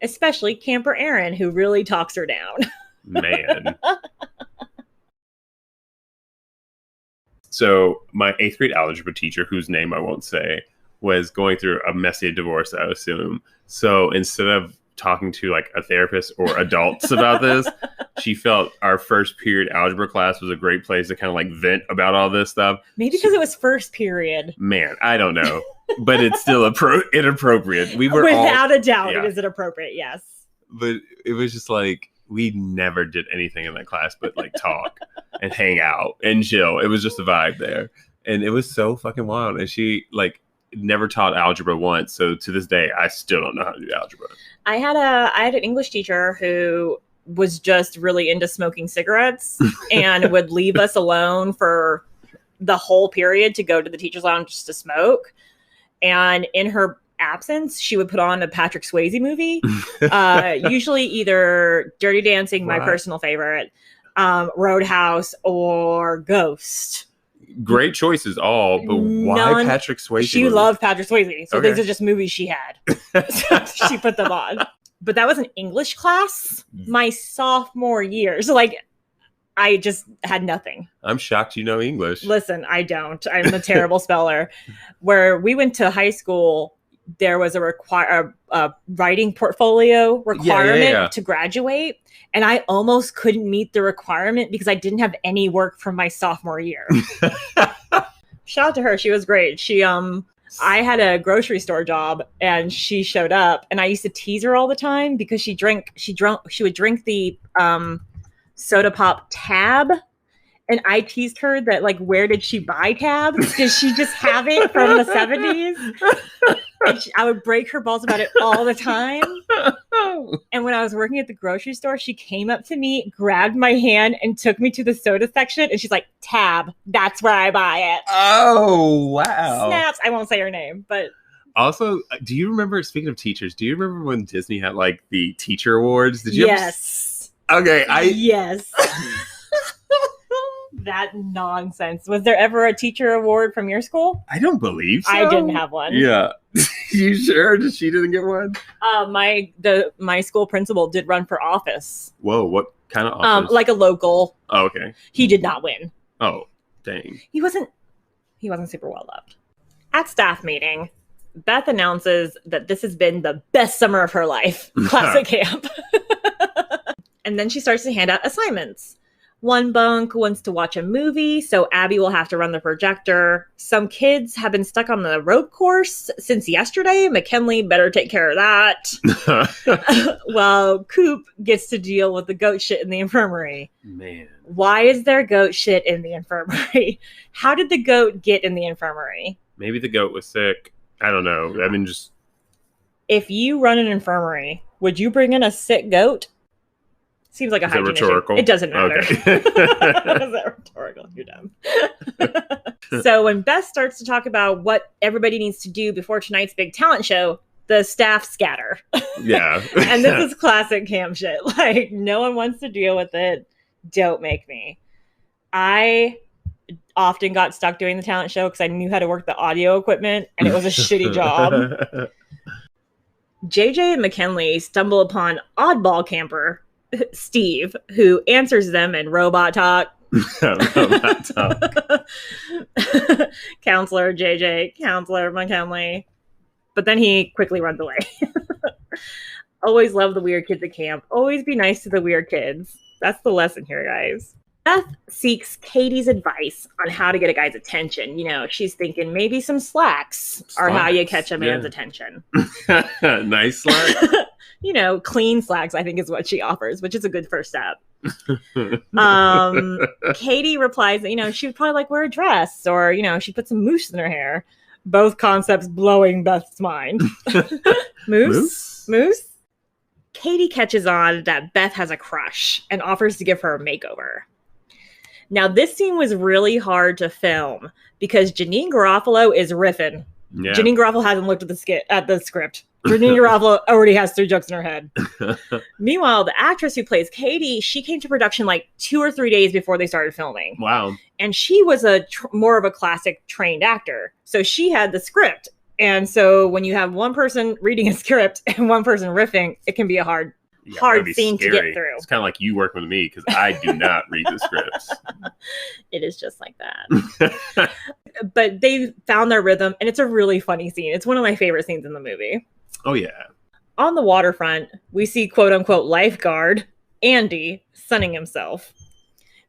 especially Camper Aaron, who really talks her down. Man. So my 8th grade algebra teacher, whose name I won't say, was going through a messy divorce, I assume. So instead of talking to like a therapist or adults about this, she felt our first period algebra class was a great place to kind of like vent about all this stuff. Maybe because it was first period. Man, I don't know. But it's still inappropriate. We were Without a doubt, it is inappropriate, yes. But it was just like, we never did anything in that class but like talk and hang out and chill. It was just a vibe there. And it was so fucking wild. And she like never taught algebra once. So to this day, I still don't know how to do algebra. I had an English teacher who was just really into smoking cigarettes and would leave us alone for the whole period to go to the teacher's lounge just to smoke. And in her absence, she would put on a Patrick Swayze movie, usually either Dirty Dancing, my personal favorite, Roadhouse, or Ghost. Great choices all, but why Patrick Swayze? She loved Patrick Swayze, so these are just movies she had. So she put them on. But that was an English class my sophomore year. So like, I just had nothing. I'm shocked you know English. Listen, I don't. I'm a terrible speller. Where we went to high school, there was a writing portfolio requirement to graduate. And I almost couldn't meet the requirement because I didn't have any work from my sophomore year. Shout out to her. She was great. I had a grocery store job and she showed up and I used to tease her all the time because she would drink the soda pop Tab. And I teased her that, like, where did she buy Tab? Did she just have it from the 70s? And I would break her balls about it all the time. And when I was working at the grocery store, she came up to me, grabbed my hand, and took me to the soda section. And she's like, Tab, that's where I buy it. Oh, wow. Snaps. I won't say her name, but... Also, do you remember, speaking of teachers, do you remember when Disney had, like, the teacher awards? Did you Yes. Okay, Yes. That nonsense. Was there ever a teacher award from your school? I don't believe so. I didn't have one. Yeah. You sure? She didn't get one? My school principal did run for office. Whoa, what kind of office? Like a local. Oh, okay. He did not win. Oh, dang. He wasn't super well loved. At staff meeting, Beth announces that this has been the best summer of her life. Classic camp. And then she starts to hand out assignments. One bunk wants to watch a movie, so Abby will have to run the projector. Some kids have been stuck on the rope course since yesterday. McKinley better take care of that. Well, Coop gets to deal with the goat shit in the infirmary. Man. Why is there goat shit in the infirmary? How did the goat get in the infirmary? Maybe the goat was sick. I don't know. I mean, just... If you run an infirmary, would you bring in a sick goat? Seems like a hygiene rhetorical? Issue. It doesn't matter. Okay. Is that rhetorical? You're dumb. So when Beth starts to talk about what everybody needs to do before tonight's big talent show, the staff scatter. Yeah. And this is classic camp shit. Like, no one wants to deal with it. Don't make me. I often got stuck doing the talent show because I knew how to work the audio equipment, and it was a shitty job. JJ and McKinley stumble upon oddball camper Steve, who answers them in robot talk. Robot talk. Counselor JJ, Counselor McKinley. But then he quickly runs away. Always love the weird kids at camp. Always be nice to the weird kids. That's the lesson here, guys. Beth seeks Katie's advice on how to get a guy's attention. You know, she's thinking maybe some slacks are how you catch a man's attention. Nice slacks. You know, clean slacks, I think is what she offers, which is a good first step. Katie replies that, you know, she would probably like wear a dress or, you know, she put some mousse in her hair. Both concepts blowing Beth's mind. Mousse? Mousse? Katie catches on that Beth has a crush and offers to give her a makeover. Now, this scene was really hard to film because Janine Garofalo is riffing. Yeah. Janine Garofalo hasn't looked at the script. Janine Garofalo already has 3 jokes in her head. Meanwhile, the actress who plays Katie, she came to production like 2 or 3 days before they started filming. Wow. And she was more of a classic trained actor. So she had the script And so when you have one person reading a script and one person riffing, it can be a hard scene to get through. It's kind of like you working with me because I do not read the scripts. It is just like that. But they found their rhythm, and it's a really funny scene. It's one of my favorite scenes in the movie. Oh, yeah. On the waterfront, we see quote-unquote lifeguard Andy sunning himself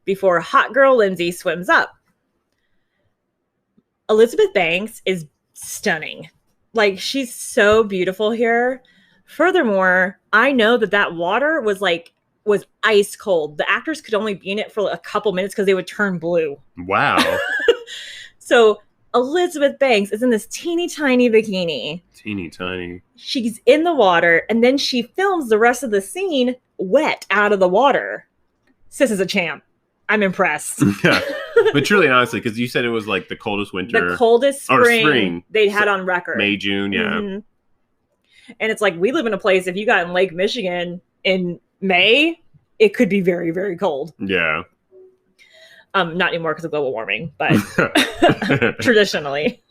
before hot girl Lindsay swims up. Elizabeth Banks is stunning. Like, she's so beautiful here. Furthermore, I know that water was ice cold. The actors could only be in it for a couple minutes because they would turn blue. Wow. So Elizabeth Banks is in this teeny tiny bikini. Teeny tiny. She's in the water, and then she films the rest of the scene wet out of the water. Sis is a champ. I'm impressed. Yeah. But truly, honestly, because you said it was like the coldest winter. The coldest spring they'd had on record. May, June, yeah. Mm-hmm. And it's like, we live in a place, if you got in Lake Michigan in May, it could be very, very cold. Yeah. Not anymore because of global warming, but traditionally.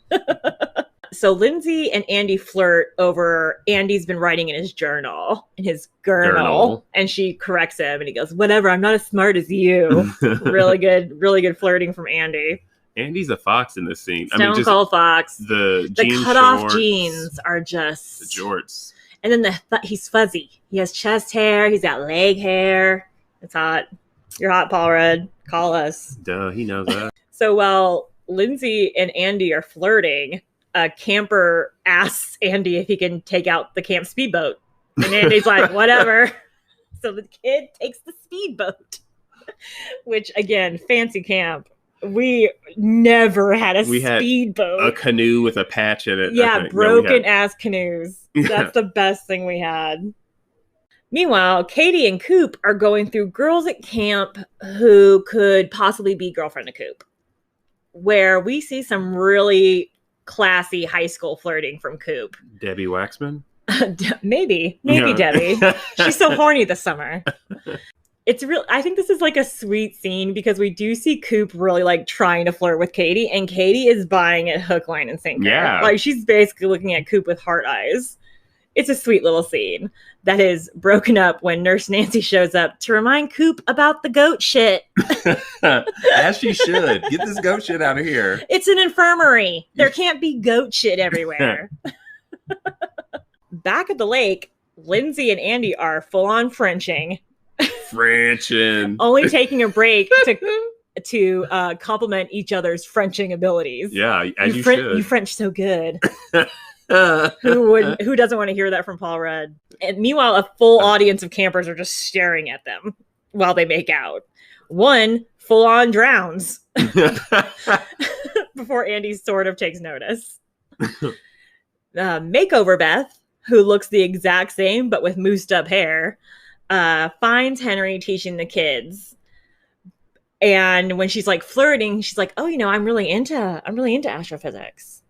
So Lindsay and Andy flirt over Andy's been writing in his journal, in his gurnal, and she corrects him and he goes, whatever, I'm not as smart as you. Really good flirting from Andy. Andy's a fox in this scene. Stone Cold Fox. The cut-off jeans are just... The jorts. And then he's fuzzy. He has chest hair. He's got leg hair. It's hot. You're hot, Paul Rudd. Call us. Duh, he knows that. So while Lindsay and Andy are flirting, a camper asks Andy if he can take out the camp speedboat. And Andy's like, whatever. So the kid takes the speedboat, which, again, fancy camp. We never had a speedboat. A canoe with a patch in it. Yeah, broken-ass canoes. That's the best thing we had. Meanwhile, Katie and Coop are going through girls at camp who could possibly be girlfriend to Coop, where we see some really classy high school flirting from Coop. Debbie Waxman? Maybe Debbie. She's so horny this summer. I think this is like a sweet scene because we do see Coop really like trying to flirt with Katie, and Katie is buying it hook, line, and sinker. Yeah. Like, she's basically looking at Coop with heart eyes. It's a sweet little scene that is broken up when Nurse Nancy shows up to remind Coop about the goat shit. As she should. Get this goat shit out of here. It's an infirmary. There can't be goat shit everywhere. Back at the lake, Lindsay and Andy are full-on Frenching. Only taking a break to compliment each other's Frenching abilities. Yeah, as you should. You French so good. Who doesn't want to hear that from Paul Rudd? And meanwhile, a full audience of campers are just staring at them while they make out. One full on drowns before Andy sort of takes notice. Makeover Beth, who looks the exact same but with moosed up hair, finds Henry teaching the kids. And when she's like flirting, she's like, "Oh, I'm really into astrophysics."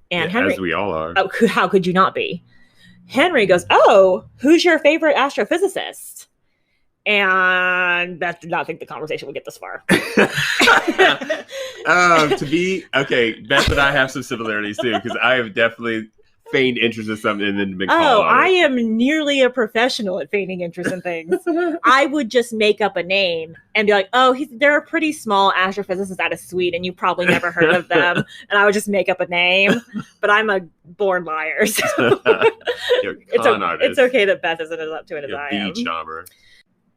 And Henry, as we all are. Oh, how could you not be? Henry goes, "Oh, who's your favorite astrophysicist?" And Beth did not think the conversation would get this far. Beth and I have some similarities too, because I have definitely feigned interest in something and then been called Oh, on I it. am nearly a professional at feigning interest in things. I would just make up a name and be like, "Oh, they're a pretty small astrophysicist out of Sweden. You probably never heard of them." And I would just make up a name. But I'm a born liar. So it's okay that Beth isn't as up to it as I am.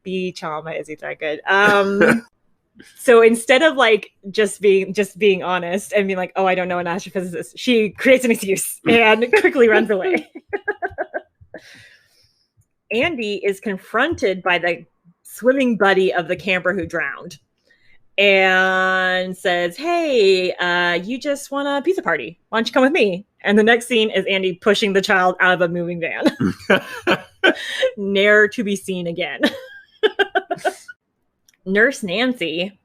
B Chama, is he that good? So instead of like just being honest and being like, "Oh, I don't know an astrophysicist," she creates an excuse and quickly runs away. Andy is confronted by the swimming buddy of the camper who drowned and says, "Hey, you just want a pizza party. Why don't you come with me?" And the next scene is Andy pushing the child out of a moving van. Ne'er to be seen again. Nurse Nancy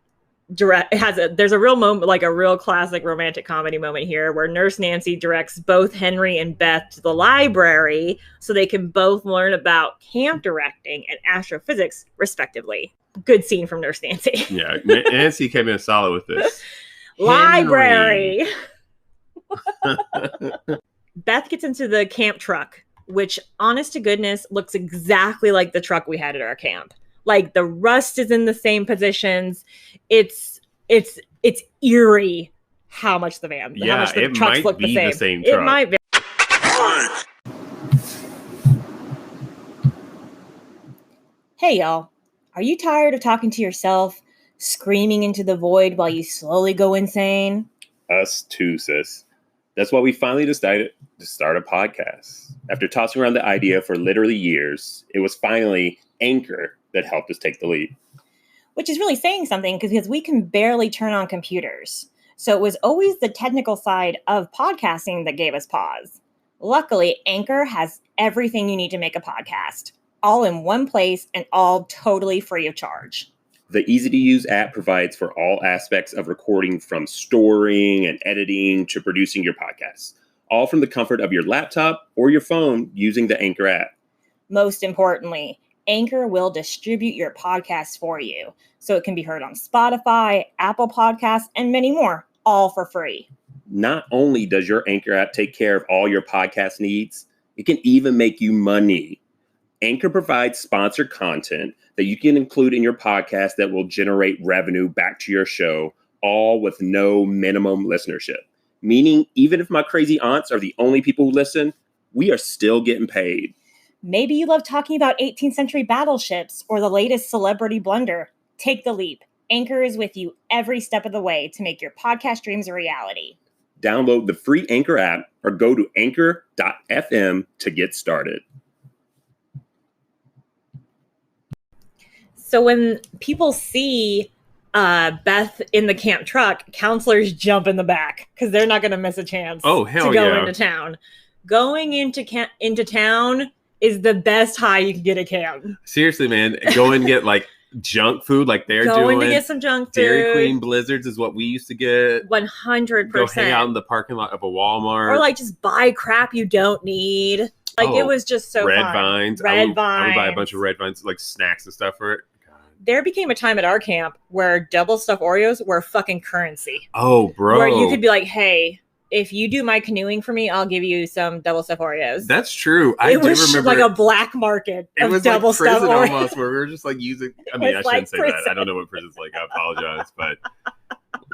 there's a real moment, like a real classic romantic comedy moment here, where Nurse Nancy directs both Henry and Beth to the library so they can both learn about camp directing and astrophysics, respectively. Good scene from Nurse Nancy. Yeah, Nancy came in solid with this. Library. Beth gets into the camp truck, which, honest to goodness, looks exactly like the truck we had at our camp. Like, the rust is in the same positions. It's eerie how much the trucks look the same. The same truck. It might be. Hey, y'all. Are you tired of talking to yourself, screaming into the void while you slowly go insane? Us too, sis. That's why we finally decided to start a podcast. After tossing around the idea for literally years, it was finally Anchor that helped us take the leap. Which is really saying something because we can barely turn on computers. So it was always the technical side of podcasting that gave us pause. Luckily, Anchor has everything you need to make a podcast, all in one place and all totally free of charge. The easy-to-use app provides for all aspects of recording, from storing and editing to producing your podcasts, all from the comfort of your laptop or your phone using the Anchor app. Most importantly, Anchor will distribute your podcast for you, so it can be heard on Spotify, Apple Podcasts, and many more, all for free. Not only does your Anchor app take care of all your podcast needs, it can even make you money. Anchor provides sponsored content that you can include in your podcast that will generate revenue back to your show, all with no minimum listenership. Meaning, even if my crazy aunts are the only people who listen, we are still getting paid. Maybe you love talking about 18th century battleships or the latest celebrity blunder. Take the leap. Anchor is with you every step of the way to make your podcast dreams a reality. Download the free Anchor app or go to anchor.fm to get started. So when people see Beth in the camp truck, counselors jump in the back because they're not going to miss a chance to go into town. Going into town is the best high you can get at camp. Seriously, man. Go and get like junk food like they're doing. Going to get some junk food. Dairy Queen Blizzards is what we used to get. 100%. Go hang out in the parking lot of a Walmart. Or like just buy crap you don't need. Like it was just so red fun. Vines. I would buy a bunch of red vines, like snacks and stuff for it. There became a time at our camp where double stuffed Oreos were fucking currency. Oh, bro. Where you could be like, hey, if you do my canoeing for me, I'll give you some double stuffed Oreos. That's true. It was like a black market of double stuffed Oreos. Almost, where we were just like using. I mean, I shouldn't say that. I don't know what prison's like. I apologize, but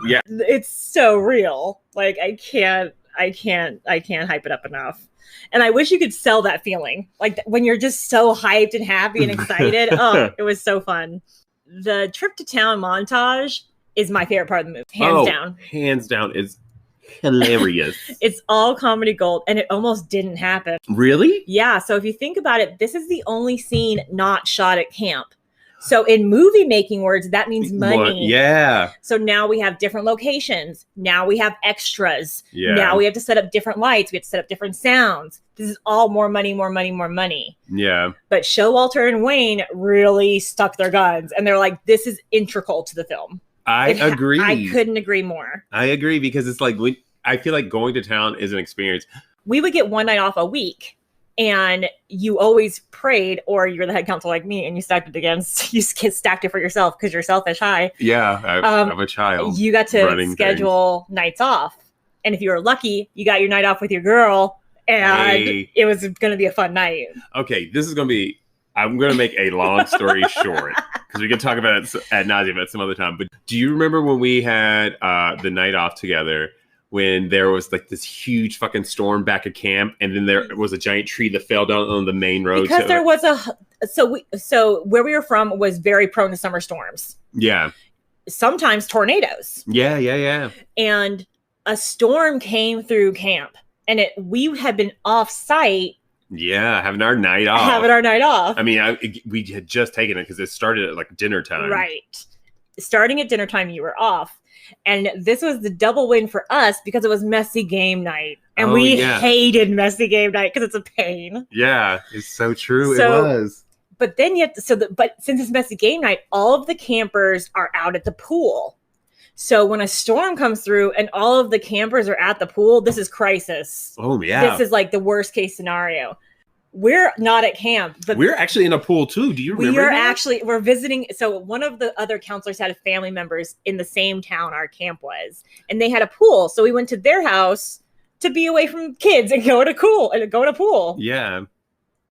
yeah, it's so real. Like I can't hype it up enough. And I wish you could sell that feeling. Like when you're just so hyped and happy and excited. Oh, it was so fun. The trip to town montage is my favorite part of the movie. Hands down. Hands down. It's hilarious. It's all comedy gold, and it almost didn't happen. Really? Yeah. So if you think about it, this is the only scene not shot at camp. So in movie making words, that means money. Yeah. So now we have different locations. Now we have extras. Yeah. Now we have to set up different lights. We have to set up different sounds. This is all more money, more money, more money. Yeah. But Showalter and Wayne really stuck their guns. And they're like, this is integral to the film. I agree. I couldn't agree more. I agree because it's like, I feel like going to town is an experience. We would get one night off a week. And you always prayed, or you're the head counselor like me, and you stacked it for yourself because you're selfish. Hi. Yeah, I'm a child. You got to schedule nights off. And if you were lucky, you got your night off with your girl, and it was going to be a fun night. Okay, I'm going to make a long story short because we can talk about it ad nauseum at some other time. But do you remember when we had the night off together? When there was like this huge fucking storm back at camp, and then there was a giant tree that fell down on the main road. Because there was so where we were from was very prone to summer storms. Yeah. Sometimes tornadoes. Yeah. And a storm came through camp, and we had been off site. Yeah, having our night off. I mean, we had just taken it because it started at like dinner time. Right. Starting at dinner time, you were off. And this was the double win for us because it was messy game night. And we hated messy game night because it's a pain. Yeah, it's so true. It was. But then but since it's messy game night, all of the campers are out at the pool. So when a storm comes through and all of the campers are at the pool, this is crisis. Oh, yeah. This is like the worst case scenario. We're not at camp, but we're actually in a pool too. Do you remember? We're visiting. So one of the other counselors had family members in the same town our camp was, and they had a pool. So we went to their house to be away from kids and go to pool. Yeah.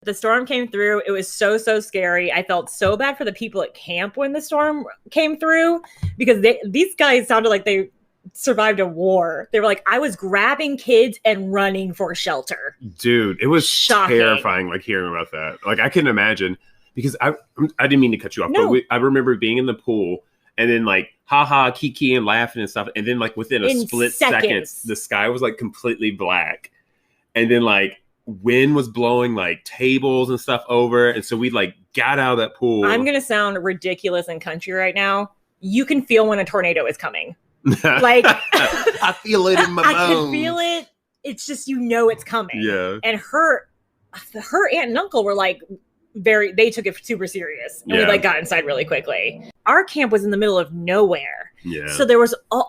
The storm came through. It was so scary. I felt so bad for the people at camp when the storm came through because these guys sounded like they survived a war. They were like, I was grabbing kids and running for shelter. Dude, it was shocking. Terrifying, like hearing about that. Like I couldn't imagine because I didn't mean to cut you off, No. but I remember being in the pool and then like kiki and laughing and stuff, and then like within a split second, the sky was like completely black, and then like wind was blowing like tables and stuff over, and so we like got out of that pool. I'm gonna sound ridiculous and country right now. You can feel when a tornado is coming. Like I feel it in my bones. I can feel it. It's just it's coming. Yeah. And her aunt and uncle were like they took it super serious, and we like got inside really quickly. Our camp was in the middle of nowhere. Yeah. So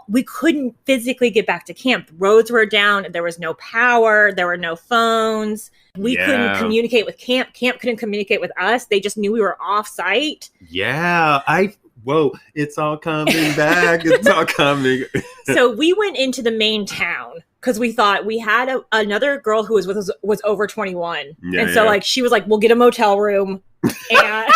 we couldn't physically get back to camp. Roads were down. There was no power. There were no phones. We couldn't communicate with camp. Camp couldn't communicate with us. They just knew we were off site. Yeah. Whoa, it's all coming back. It's all coming. So we went into the main town because we thought we had another girl who was with us was over 21. And so like she was like, we'll get a motel room. And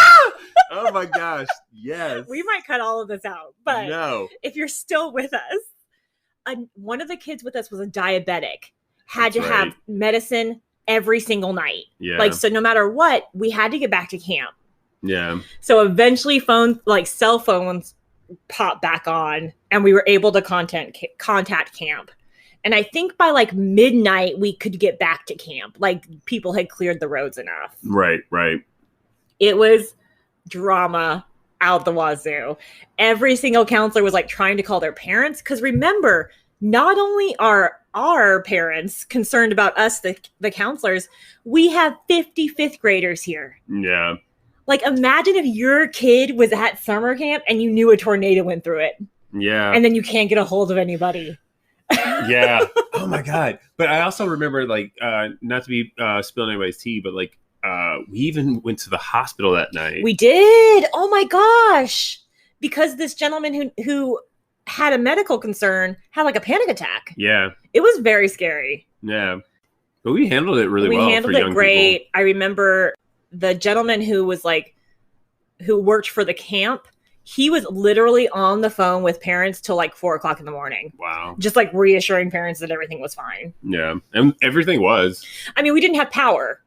oh my gosh. Yes. We might cut all of this out. But if you're still with us, one of the kids with us was a diabetic, had to have medicine every single night. Yeah. Like, so no matter what, we had to get back to camp. Yeah. So eventually cell phones popped back on and we were able to contact camp. And I think by like midnight, we could get back to camp. Like people had cleared the roads enough. Right. It was drama out the wazoo. Every single counselor was like trying to call their parents. Because remember, not only are our parents concerned about us, the counselors, we have 50 fifth graders here. Yeah. Like, imagine if your kid was at summer camp and you knew a tornado went through it. Yeah. And then you can't get a hold of anybody. Yeah. Oh, my God. But I also remember, like, not to be spilling anybody's tea, but, like, we even went to the hospital that night. We did. Oh, my gosh. Because this gentleman who had a medical concern had, like, a panic attack. Yeah. It was very scary. Yeah. But we handled it really well. We handled it great. People. I remember the gentleman who worked for the camp, he was literally on the phone with parents till like 4:00 in the morning. Wow. Just like reassuring parents that everything was fine. Yeah. And everything was. I mean, we didn't have power.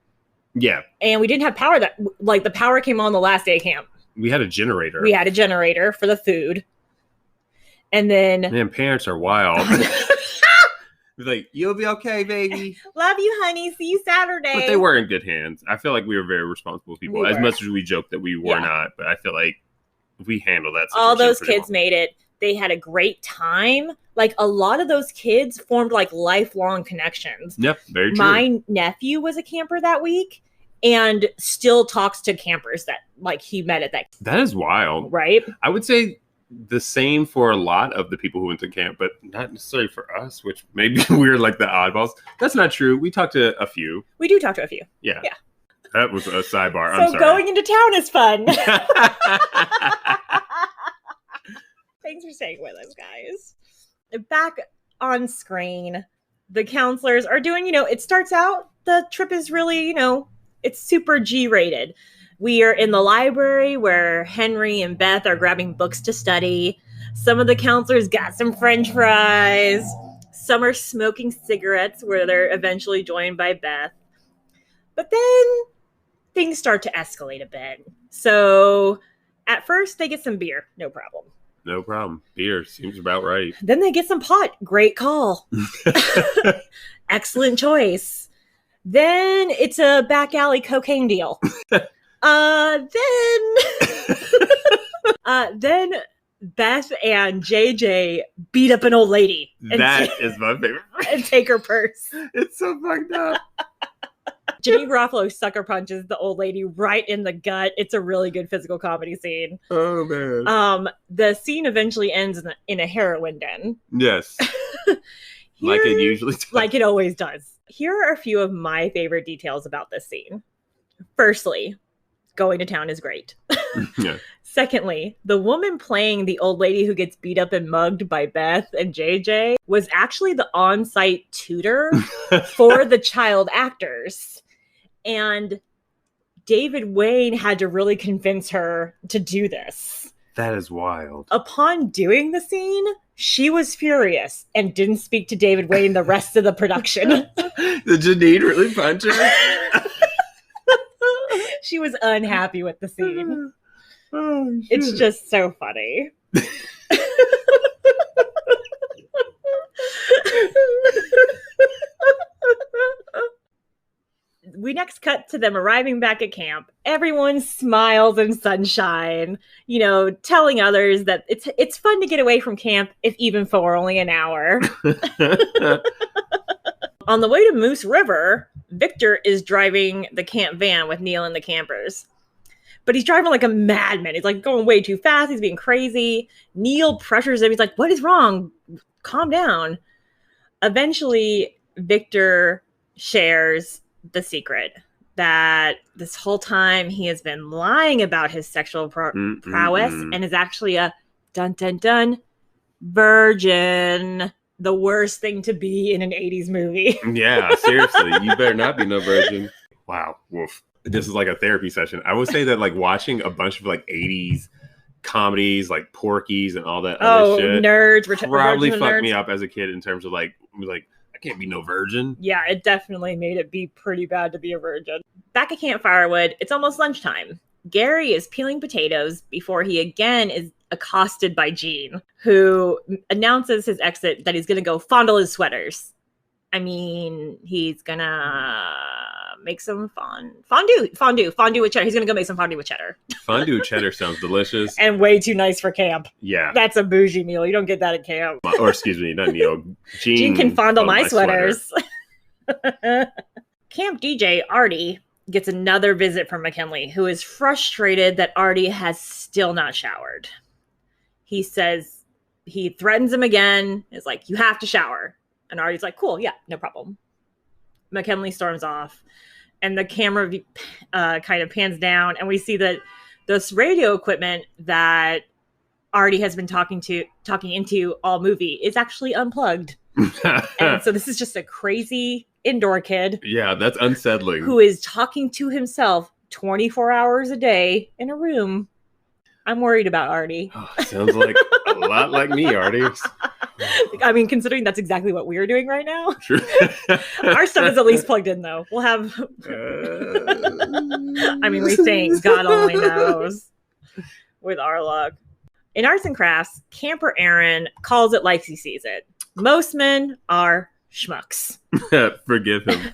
Yeah. And we didn't have power the power came on the last day of camp. We had a generator. We had a generator for the food. And then. Man, parents are wild. Like, you'll be okay, baby. Love you, honey. See you Saturday. But they were in good hands. I feel like we were very responsible people. As much as we joked that we were not, but I feel like we handled that situation. All those kids made it. They had a great time. Like, a lot of those kids formed like lifelong connections. Yep, very true. My nephew was a camper that week and still talks to campers that like he met at that. That is wild. Right? I would say the same for a lot of the people who went to camp, but not necessarily for us, which maybe we're like the oddballs. That's not true. We talked to a few. We do talk to a few. Yeah. Yeah. That was a sidebar. So I'm sorry. Going into town is fun. Thanks for staying with us, guys. Back on screen, the counselors are doing, it starts out, the trip is really, it's super G-rated. We are in the library where Henry and Beth are grabbing books to study. Some of the counselors got some French fries. Some are smoking cigarettes where they're eventually joined by Beth. But then things start to escalate a bit. So at first they get some beer. No problem. No problem. Beer seems about right. Then they get some pot. Great call. Excellent choice. Then it's a back alley cocaine deal. Then Beth and JJ beat up an old lady. That is my favorite. And take her purse. It's so fucked up. Jimmy Garofalo sucker punches the old lady right in the gut. It's a really good physical comedy scene. Oh, man. The scene eventually ends in a heroin den. Yes. Like it usually does. Like it always does. Here are a few of my favorite details about this scene. Firstly, going to town is great. Yeah. Secondly, the woman playing the old lady who gets beat up and mugged by Beth and JJ was actually the on-site tutor for the child actors. And David Wayne had to really convince her to do this. That is wild. Upon doing the scene, she was furious and didn't speak to David Wayne the rest of the production. Did Janine really punch her? She was unhappy with the scene. Oh, It's just so funny. We next cut to them arriving back at camp. Everyone smiles and sunshine, telling others that it's fun to get away from camp, if even for only an hour. On the way to Moose River, Victor is driving the camp van with Neil and the campers. But he's driving like a madman. He's like going way too fast. He's being crazy. Neil pressures him. He's like, what is wrong? Calm down. Eventually, Victor shares the secret that this whole time he has been lying about his sexual prowess and is actually a dun-dun-dun virgin. The worst thing to be in an 80s movie. Yeah, seriously. You better not be no virgin. Wow. Woof. This is like a therapy session. I would say that like watching a bunch of like 80s comedies like Porky's and all that other shit nerds probably fucked me up as a kid in terms of like I can't be no virgin. Yeah, it definitely made it be pretty bad to be a virgin. Back at Camp Firewood, it's almost lunchtime. Gary is peeling potatoes before he again is accosted by Gene, who announces his exit that he's going to go fondle his sweaters. I mean, he's going to make some fondue with cheddar. He's going to go make some fondue with cheddar. Fondue with cheddar sounds delicious. And way too nice for camp. Yeah. That's a bougie meal. You don't get that at camp. Or excuse me, not Neil. Gene can fondle my sweaters. Camp DJ Artie gets another visit from McKinley, who is frustrated that Artie has still not showered. He says, he threatens him again. Is like, you have to shower. And Artie's like, cool, yeah, no problem. McKinley storms off, and the camera kind of pans down, and we see that this radio equipment that Artie has been talking into all movie is actually unplugged. And so this is just a crazy indoor kid. Yeah, that's unsettling. Who is talking to himself 24 hours a day in a room. I'm worried about Artie. Oh, sounds like a lot like me, Artie. I mean, considering that's exactly what we're doing right now. True. Our stuff is at least plugged in, though. We'll have... I mean, we think God only knows with our luck. In arts and crafts, Camper Aaron calls it like he sees it. Most men are schmucks. Forgive him.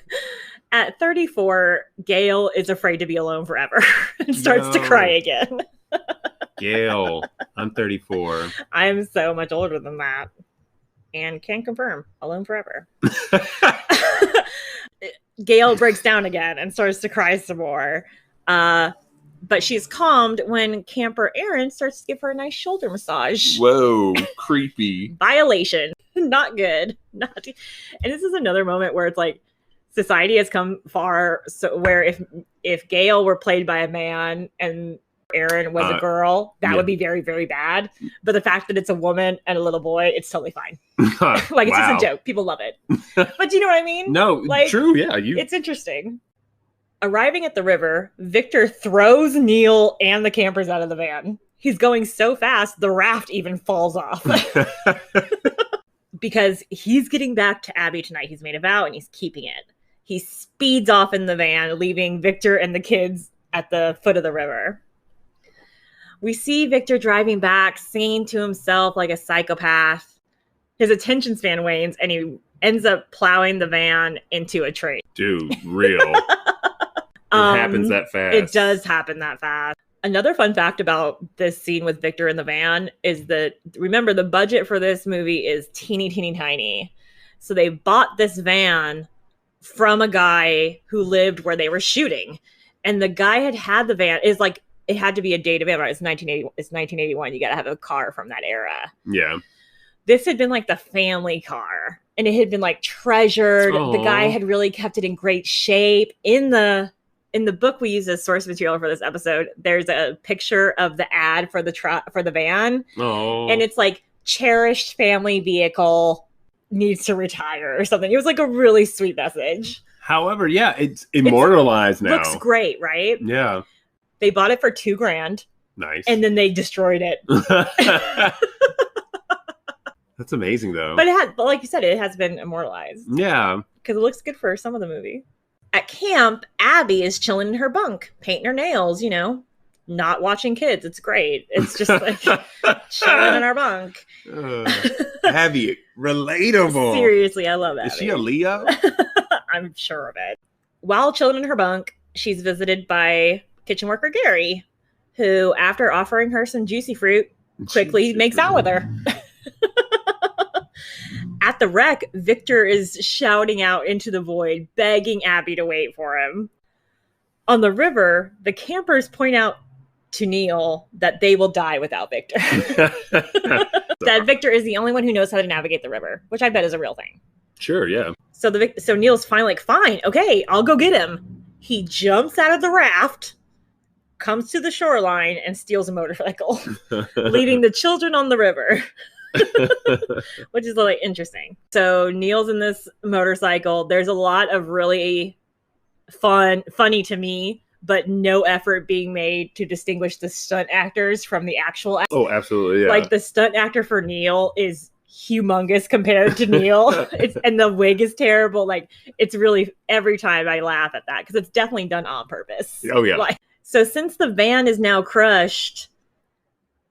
At 34, Gail is afraid to be alone forever and starts to cry again. Gail, I'm 34. I am so much older than that. And can confirm, alone forever. Gail breaks down again and starts to cry some more. But she's calmed when Camper Aaron starts to give her a nice shoulder massage. Whoa, creepy. Violation. Not good. And this is another moment where it's like, society has come far, so where if Gail were played by a man and Aaron was a girl, that would be very, very bad. But the fact that it's a woman and a little boy, it's totally fine. Like, it's just a joke. People love it. But do you know what I mean? No, like, true. Yeah, it's interesting. Arriving at the river, Victor throws Neil and the campers out of the van. He's going so fast, the raft even falls off. Because he's getting back to Abby tonight. He's made a vow and he's keeping it. He speeds off in the van, leaving Victor and the kids at the foot of the river. We see Victor driving back, singing to himself like a psychopath. His attention span wanes, and he ends up plowing the van into a tree. Dude, real. It happens that fast. It does happen that fast. Another fun fact about this scene with Victor in the van is that, remember, the budget for this movie is teeny, teeny, tiny. So they bought this van from a guy who lived where they were shooting. And the guy had the van. Is like, it had to be a dated van, right? It's 1981. You got to have a car from that era. Yeah. This had been like the family car, and it had been like treasured. Aww. The guy had really kept it in great shape. In the in the book we use as source material for this episode, there's a picture of the ad for the van. Oh. And it's like, cherished family vehicle needs to retire or something. It was like a really sweet message. However, yeah, it's immortalized now. Looks great, right? Yeah. They bought it for $2,000. Nice. And then they destroyed it. That's amazing, though. But like you said, it has been immortalized. Yeah. Because it looks good for some of the movie. At camp, Abby is chilling in her bunk, painting her nails, not watching kids. It's great. It's just like chilling in our bunk. Abby, relatable. Seriously, I love Abby. Is she a Leo? I'm sure of it. While chilling in her bunk, she's visited by kitchen worker Gary, who, after offering her some juicy fruit, quickly makes out with her. At the wreck, Victor is shouting out into the void, begging Abby to wait for him. On the river, the campers point out to Neil that they will die without Victor. That Victor is the only one who knows how to navigate the river, which I bet is a real thing. Sure, yeah. So Neil's finally like, fine, okay, I'll go get him. He jumps out of the raft, comes to the shoreline, and steals a motorcycle, leaving the children on the river. Which is really interesting. So Neil's in this motorcycle. There's a lot of really funny to me, but no effort being made to distinguish the stunt actors from the actual actors. Oh, absolutely, yeah. Like, the stunt actor for Neil is humongous compared to Neil. And the wig is terrible. Like, it's really, every time I laugh at that, because it's definitely done on purpose. Oh, yeah. So since the van is now crushed,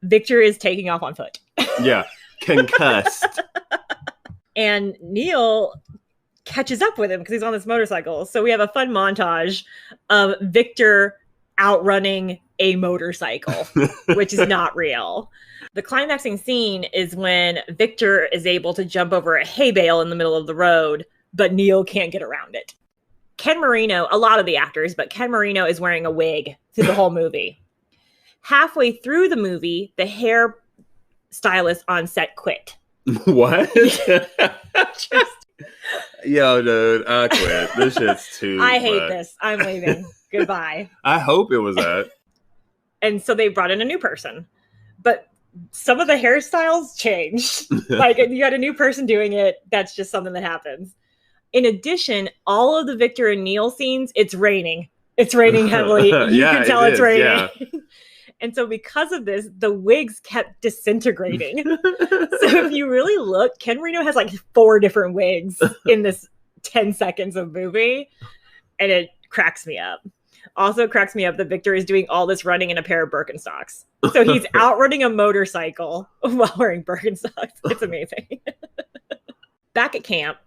Victor is taking off on foot. Yeah. Concussed. And Neil catches up with him because he's on this motorcycle. So we have a fun montage of Victor outrunning a motorcycle, which is not real. The climaxing scene is when Victor is able to jump over a hay bale in the middle of the road, but Neil can't get around it. Ken Marino, a lot of the actors, but Ken Marino is wearing a wig through the whole movie. Halfway through the movie, the hair stylist on set quit. What? Yo, dude, I quit. This shit's too I hate much. this. I'm leaving. Goodbye. I hope it was that. And so they brought in a new person. But some of the hairstyles changed. Like, you got a new person doing it. That's just something that happens. In addition, all of the Victor and Neil scenes, it's raining. It's raining heavily. You can tell it's raining. Yeah. And so because of this, the wigs kept disintegrating. So if you really look, Ken Marino has like 4 different wigs in this 10 seconds of movie. And it cracks me up. Also cracks me up that Victor is doing all this running in a pair of Birkenstocks. So he's outrunning a motorcycle while wearing Birkenstocks. It's amazing. Back at camp,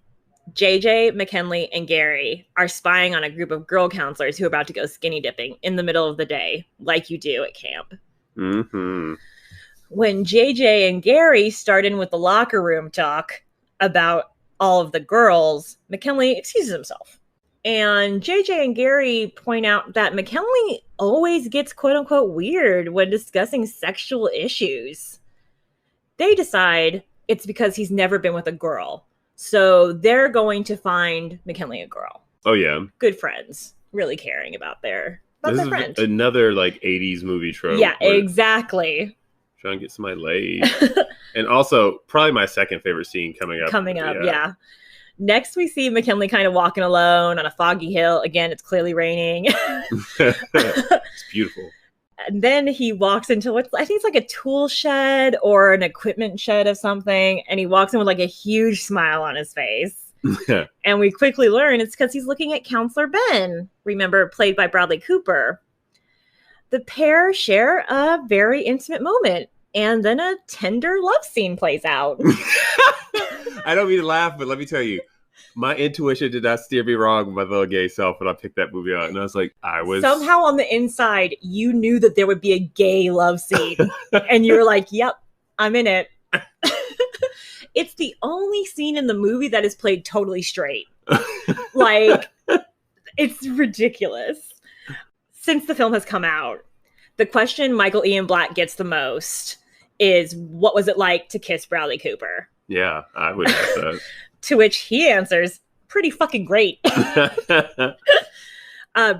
JJ, McKinley, and Gary are spying on a group of girl counselors who are about to go skinny dipping in the middle of the day, like you do at camp. Mm-hmm. When JJ and Gary start in with the locker room talk about all of the girls, McKinley excuses himself. And JJ and Gary point out that McKinley always gets quote-unquote weird when discussing sexual issues. They decide it's because he's never been with a girl. So they're going to find McKinley a girl. Oh, yeah. Good friends. Really caring about their friend. Another, like, 80s movie trope. Yeah, exactly. Trying to get somebody laid. And also, probably my second favorite scene coming up. Yeah. Next, we see McKinley kind of walking alone on a foggy hill. Again, it's clearly raining. It's beautiful. And then he walks into I think it's like a tool shed or an equipment shed of something. And he walks in with like a huge smile on his face. And we quickly learn it's because he's looking at Counselor Ben, remember, played by Bradley Cooper. The pair share a very intimate moment. And then a tender love scene plays out. I don't mean to laugh, but let me tell you, my intuition did not steer me wrong with my little gay self when I picked that movie out. And I was like, somehow on the inside, you knew that there would be a gay love scene. And you were like, yep, I'm in it. It's the only scene in the movie that is played totally straight. Like, it's ridiculous. Since the film has come out, the question Michael Ian Black gets the most is, what was it like to kiss Bradley Cooper? Yeah, I would guess that. To which he answers, pretty fucking great.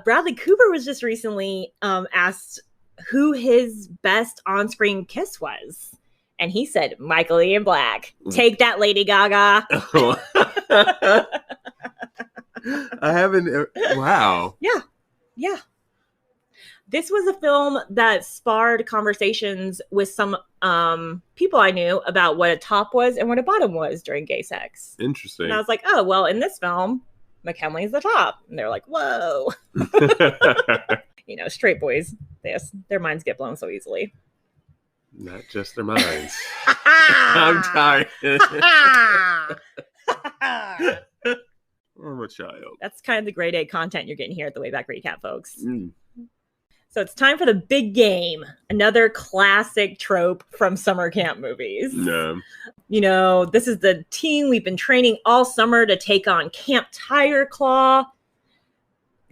Bradley Cooper was just recently asked who his best on-screen kiss was. And he said, Michael Ian Black. Take that, Lady Gaga. I haven't. Wow. Yeah. This was a film that sparred conversations with some people I knew about what a top was and what a bottom was during gay sex. Interesting. And I was like, oh, well, in this film, McKinley's the top. And they're like, whoa. Straight boys, their minds get blown so easily. Not just their minds. I'm tired. I'm a child. That's kind of the grade A content you're getting here at the Way Back Recap, folks. So it's time for the big game. Another classic trope from summer camp movies. No. This is the team we've been training all summer to take on Camp Tire Claw.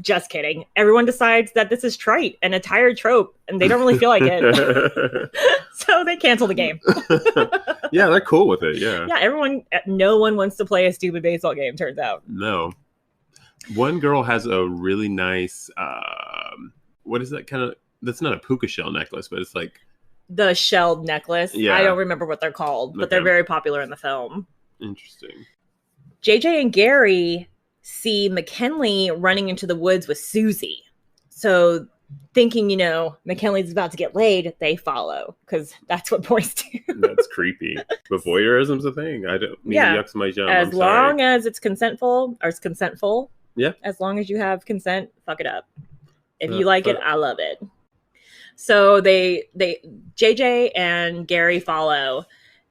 Just kidding. Everyone decides that this is trite and a tired trope, and they don't really feel like it. So they cancel the game. Yeah, they're cool with it. Yeah. Yeah, no one wants to play a stupid baseball game, turns out. No. One girl has a really nice, what is that kind of, that's not a puka shell necklace, but it's like. The shelled necklace. Yeah. I don't remember what they're called, but they're very popular in the film. Interesting. JJ and Gary see McKinley running into the woods with Susie. So thinking, McKinley's about to get laid, they follow because that's what boys do. That's creepy. But voyeurism's a thing. I don't mean to yuck somebody's yum. As long as it's consentful. Yeah. As long as you have consent, fuck it up. If you like it, I love it. So they JJ and Gary follow,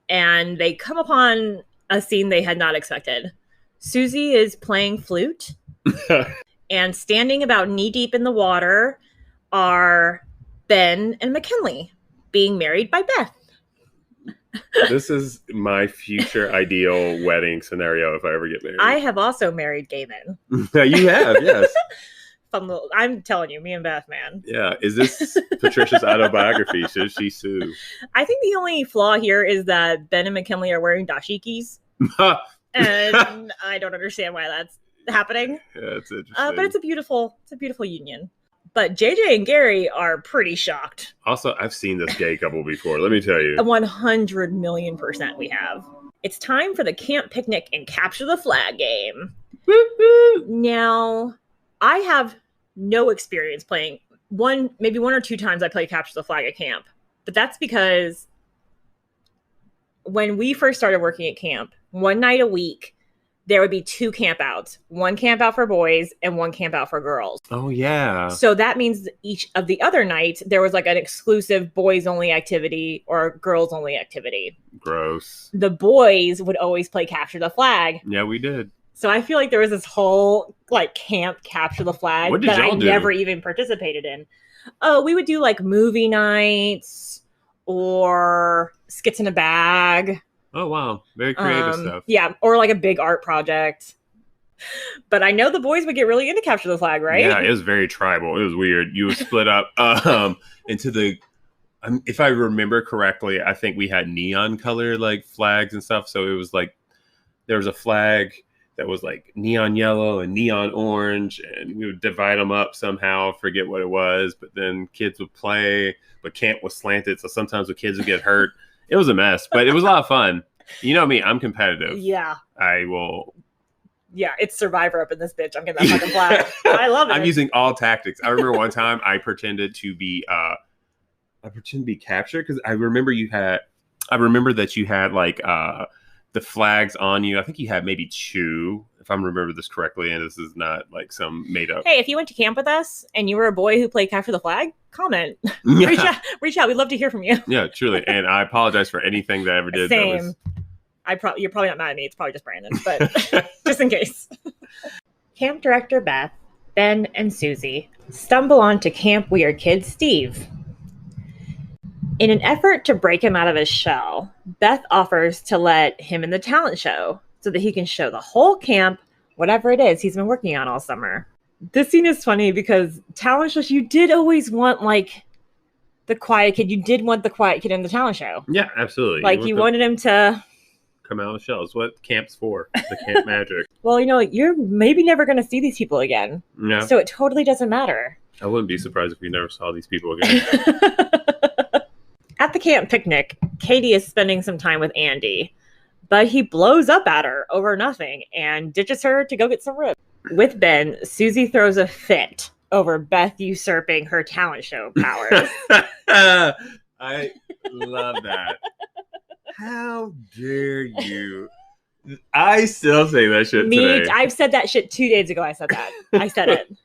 and they come upon a scene they had not expected. Susie is playing flute, and standing about knee-deep in the water are Ben and McKinley, being married by Beth. This is my future ideal wedding scenario if I ever get married. I have also married gay men. You have, yes. I'm telling you, me and Beth, man. Yeah. Is this Patricia's autobiography? Should she sue? I think the only flaw here is that Ben and McKinley are wearing dashikis. And I don't understand why that's happening. Yeah, it's interesting. But it's a beautiful union. But JJ and Gary are pretty shocked. Also, I've seen this gay couple before. Let me tell you. 100,000,000% we have. It's time for the camp picnic and capture the flag game. Woo-hoo! Now, I have no experience playing maybe one or two times I played capture the flag at camp. But that's because when we first started working at camp, one night a week, there would be 2 camp outs. One camp out for boys and one camp out for girls. Oh, yeah. So that means each of the other nights, there was like an exclusive boys-only activity or girls-only activity. Gross. The boys would always play capture the flag. Yeah, we did. So I feel like there was this whole like camp capture the flag that I never even participated in. Oh, we would do like movie nights or skits in a bag. Oh, wow. Very creative stuff. Yeah, or like a big art project. But I know the boys would get really into capture the flag, right? Yeah, it was very tribal. It was weird. You would split up into the, if I remember correctly, I think we had neon color like flags and stuff. So it was like, there was a flag that was like neon yellow and neon orange, and we would divide them up somehow, forget what it was, but then kids would play, but camp was slanted, so sometimes the kids would get hurt. It was a mess, but it was a lot of fun. You know me, I'm competitive. Yeah. I will. Yeah, it's Survivor up in this bitch. I'm getting that fucking flag. I love it. I'm using all tactics. I remember one time I pretended to be captured because I remember that you had like the flags on you. I think you had maybe 2, if I remember this correctly, and this is not like some made up. Hey, if you went to camp with us and you were a boy who played capture the flag, comment. Yeah. Reach out. We'd love to hear from you. Yeah, truly. And I apologize for anything that I ever did. Same. You're probably not mad at me. It's probably just Brandon, but just in case. Camp director Beth, Ben, and Susie stumble onto Camp Weird Kid Steve. In an effort to break him out of his shell, Beth offers to let him in the talent show so that he can show the whole camp whatever it is he's been working on all summer. This scene is funny because talent shows, you did always want like the quiet kid. You did want the quiet kid in the talent show. Yeah, absolutely. Like you wanted him to come out of the shells. What camp's for? The camp magic. Well, you're maybe never going to see these people again. Yeah. So it totally doesn't matter. I wouldn't be surprised if we never saw these people again. At the camp picnic, Katie is spending some time with Andy, but he blows up at her over nothing and ditches her to go get some ribs. With Ben, Susie throws a fit over Beth usurping her talent show powers. I love that. How dare you? I still say that shit today. I've said that shit 2 days ago. I said it.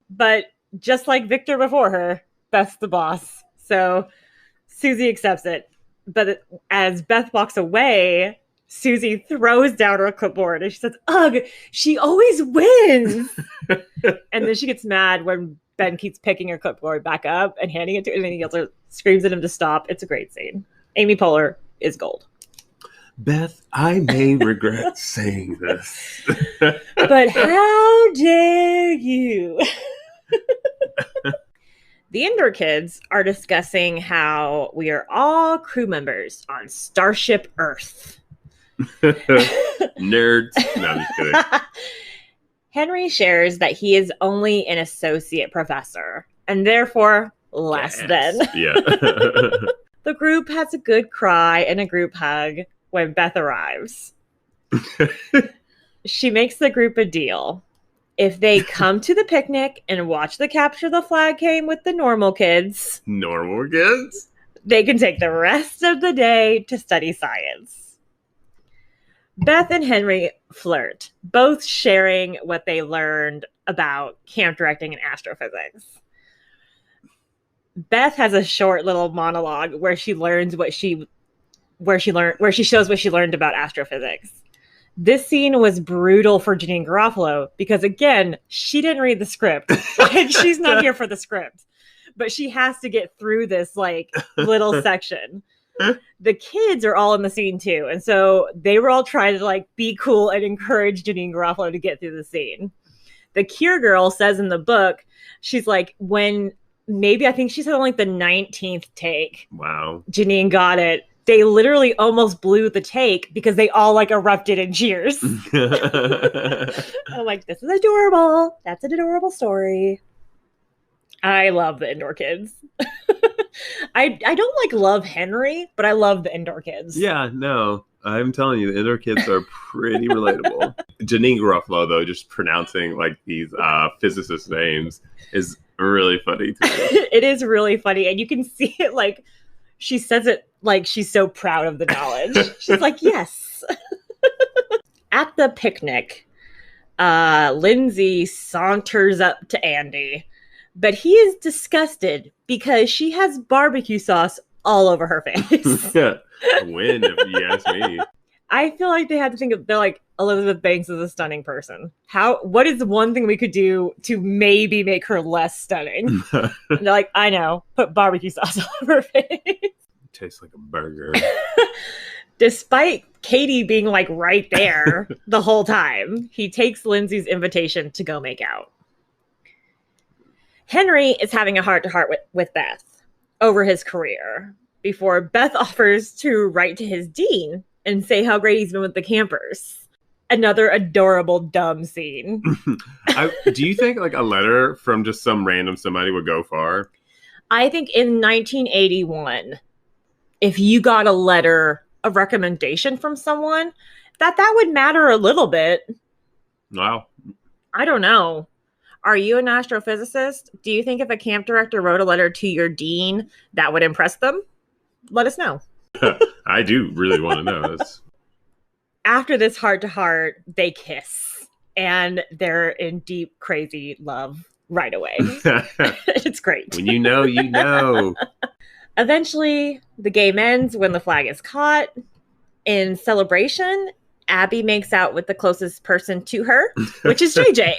But just like Victor before her, Beth's the boss. So Susie accepts it. But as Beth walks away, Susie throws down her clipboard and she says, "Ugh, she always wins." And then she gets mad when Ben keeps picking her clipboard back up and handing it to him, and he yells, screams at him to stop. It's a great scene. Amy Poehler is gold. Beth, I may regret saying this. But how dare you? The indoor kids are discussing how we are all crew members on Starship Earth. Nerds. No, I'm just kidding. Henry shares that he is only an associate professor and therefore less than. Yeah. The group has a good cry and a group hug when Beth arrives. She makes the group a deal. If they come to the picnic and watch the Capture the Flag game with the normal kids, they can take the rest of the day to study science. Beth and Henry flirt, both sharing what they learned about camp directing and astrophysics. Beth has a short little monologue where she shows what she learned about astrophysics. This scene was brutal for Janeane Garofalo because, again, she didn't read the script. She's not here for the script, but she has to get through this little section. The kids are all in the scene too, and so they were all trying to be cool and encourage Janeane Garofalo to get through the scene. The Cure girl says in the book, she's like, I think she said on the 19th take. Wow. Janeane got it. They literally almost blew the take because they all erupted in cheers. I'm like, this is adorable. That's an adorable story. I love the indoor kids. I don't love Henry, but I love the indoor kids. Yeah, no. I'm telling you, the indoor kids are pretty relatable. Janeane Garofalo, though, just pronouncing these physicist names is really funny to me. It is really funny, and you can see it she says it she's so proud of the knowledge. She's like, yes. At the picnic, Lindsay saunters up to Andy, but he is disgusted because she has barbecue sauce all over her face. Win, if you ask me. I feel like they had to think they're Elizabeth Banks is a stunning person. What is one thing we could do to maybe make her less stunning? And they're like, I know, put barbecue sauce all over her face. Tastes like a burger. Despite Katie being right there the whole time, he takes Lindsay's invitation to go make out. Henry is having a heart-to-heart with Beth over his career before Beth offers to write to his dean and say how great he's been with the campers. Another adorable, dumb scene. Do you think a letter from just some random somebody would go far? I think in 1981, if you got a letter of recommendation from someone, that would matter a little bit. Wow. I don't know. Are you an astrophysicist? Do you think if a camp director wrote a letter to your dean, that would impress them? Let us know. I do really want to know this. After this heart-to-heart, they kiss. And they're in deep, crazy love right away. It's great. When you know, you know. Eventually, the game ends when the flag is caught. In celebration, Abby makes out with the closest person to her, which is JJ.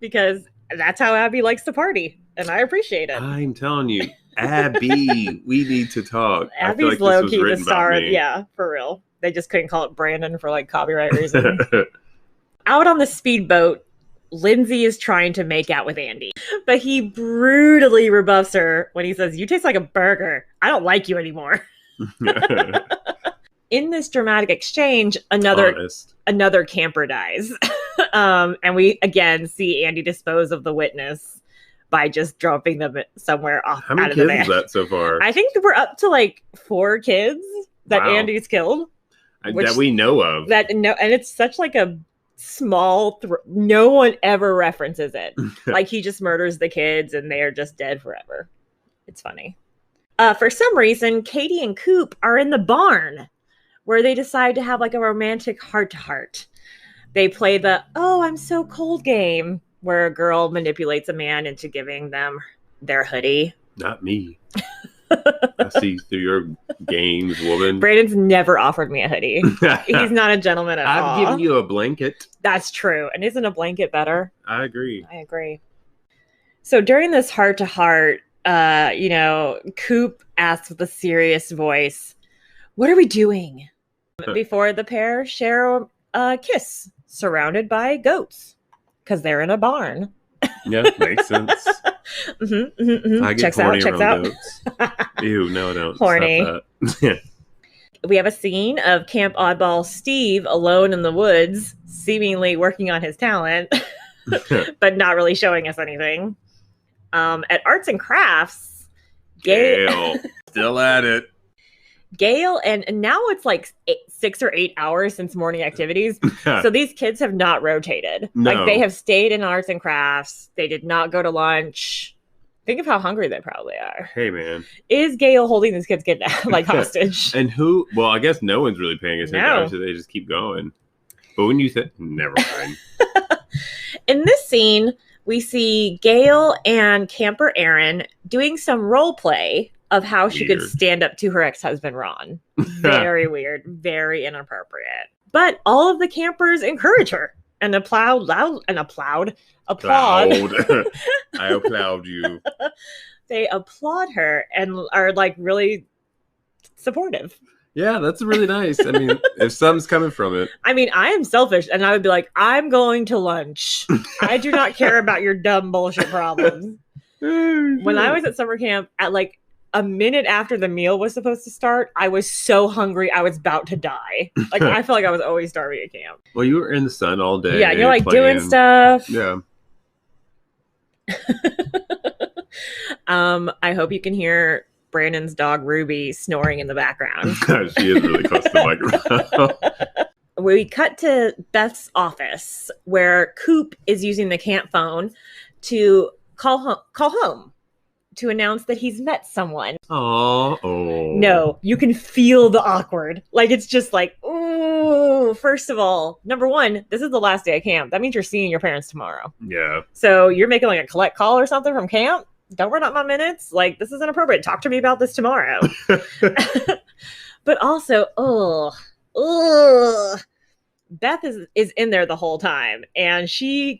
Because that's how Abby likes to party, and I appreciate it. I'm telling you, Abby, we need to talk. Abby's low-key the star. Yeah, for real. They just couldn't call it Brandon for copyright reasons. Out on the speedboat, Lindsay is trying to make out with Andy, but he brutally rebuffs her when he says, "You taste like a burger. I don't like you anymore." In this dramatic exchange, another camper dies. And we again see Andy dispose of the witness by just dropping them somewhere off. How many kids is that so far? I think we're up to like 4 kids that Andy's killed. That we know of. And it's such like a small no one ever references it. Like he just murders the kids and they are just dead forever. It's funny. For some reason, Katie and Coop are in the barn where they decide to have like a romantic heart-to-heart. They play the "oh, I'm so cold" game where a girl manipulates a man into giving them their hoodie. Not me. I see through your games, woman. Brandon's never offered me a hoodie. He's not a gentleman at all. I've given you a blanket. That's true. And isn't a blanket better? I agree. So during this heart-to-heart, Coop asks with a serious voice, "What are we doing?" Before the pair share a kiss surrounded by goats because they're in a barn. Yeah, makes sense. I get horny around goats. Ew, no, I don't. Horny. We have a scene of Camp Oddball Steve alone in the woods, seemingly working on his talent, but not really showing us anything. At Arts and Crafts, Gail still at it. Gail, and now it's like 6 or 8 hours since morning activities. So these kids have not rotated. No. Like they have stayed in Arts and Crafts. They did not go to lunch. Think of how hungry they probably are. Hey, man. Is Gail holding these kids like hostage? And who? Well, I guess no one's really paying attention. No. So they just keep going. But when you said, never mind. In this scene, we see Gail and Camper Erin doing some role play of how she could stand up to her ex-husband, Ron. Very weird. Very inappropriate. But all of the campers encourage her and applaud. I applaud you. They applaud her and are like really supportive. Yeah, that's really nice. I mean, if something's coming from it. I mean, I am selfish and I would be like, I'm going to lunch. I do not care about your dumb bullshit problems. When I was at summer camp at like a minute after the meal was supposed to start, I was so hungry I was about to die. Like I feel like I was always starving at camp. Well, you were in the sun all day. Yeah, you're like doing stuff. Yeah. I hope you can hear Brandon's dog Ruby snoring in the background. She is really close to the microphone. We cut to Beth's office where Coop is using the camp phone to call home to announce that he's met someone. Oh. No, you can feel the awkward. Like, it's just like, ooh, first of all, number one, this is the last day of camp. That means you're seeing your parents tomorrow. Yeah. So you're making like a collect call or something from camp? Don't run up my minutes. Like, this is inappropriate. Talk to me about this tomorrow. But also, Beth is in there the whole time. And she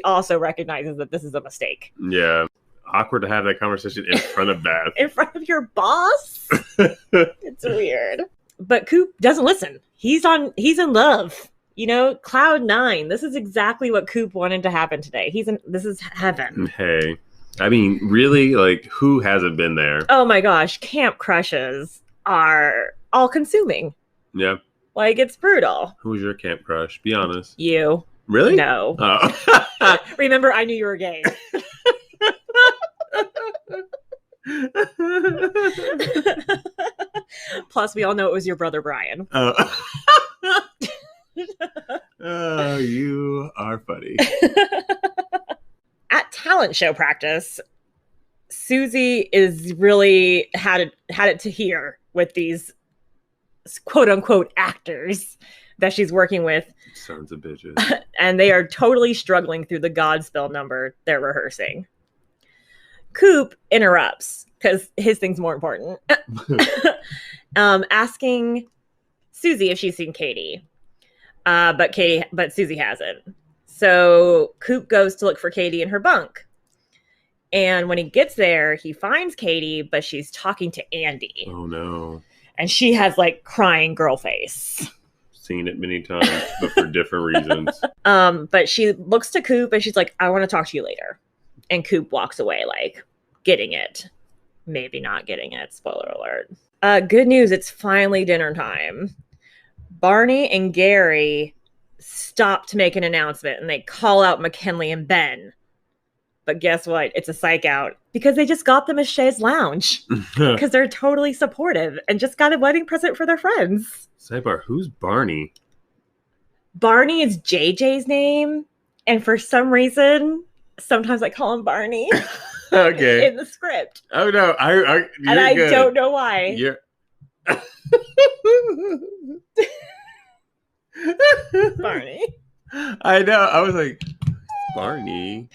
also recognizes that this is a mistake. Yeah. Awkward to have that conversation in front of Beth. In front of your boss? It's weird. But Coop doesn't listen. He's in love. You know, Cloud 9. This is exactly what Coop wanted to happen today. This is heaven. Hey. I mean, really, like, who hasn't been there? Oh my gosh, camp crushes are all consuming. Yeah. Like, it's brutal. Who's your camp crush? Be honest. You. Really? No. Oh. Remember, I knew you were gay. Plus, we all know it was your brother Brian. Oh, you are funny. At talent show practice, Susie is really had it to hear with these quote unquote actors that she's working with. Sons of bitches. And they are totally struggling through the Godspell number they're rehearsing. Coop interrupts because his thing's more important. Asking Susie if she's seen Katie. But Susie hasn't. So Coop goes to look for Katie in her bunk. And when he gets there, he finds Katie, but she's talking to Andy. Oh, no. And she has, like, crying girl face. Seen it many times, but for different reasons. But she looks to Coop, and she's like, I want to talk to you later. And Coop walks away, like, getting it. Maybe not getting it. Spoiler alert. Good news, it's finally dinner time. Barney and Gary stop to make an announcement, and they call out McKinley and Ben. But guess what? It's a psych out because they just got them a chaise lounge because they're totally supportive and just got a wedding present for their friends. Sidebar, who's Barney? Barney is JJ's name, and for some reason, sometimes I call him Barney. Okay. In the script. Oh no, I don't know why. You're... Barney. I know. I was like, Barney.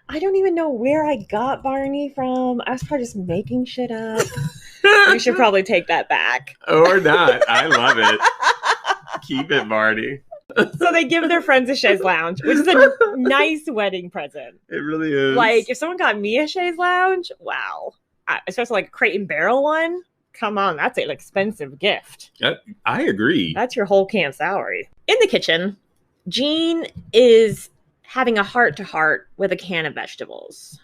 I don't even know where I got Barney from. I was probably just making shit up. We should probably take that back. Or not. I love it. Keep it, Barney. So they give their friends a chaise lounge, which is a nice wedding present. It really is. Like, if someone got me a chaise lounge, wow. Especially like a Crate and Barrel one. Come on, that's an expensive gift. I agree. That's your whole camp salary. In the kitchen, Jean is having a heart-to-heart with a can of vegetables.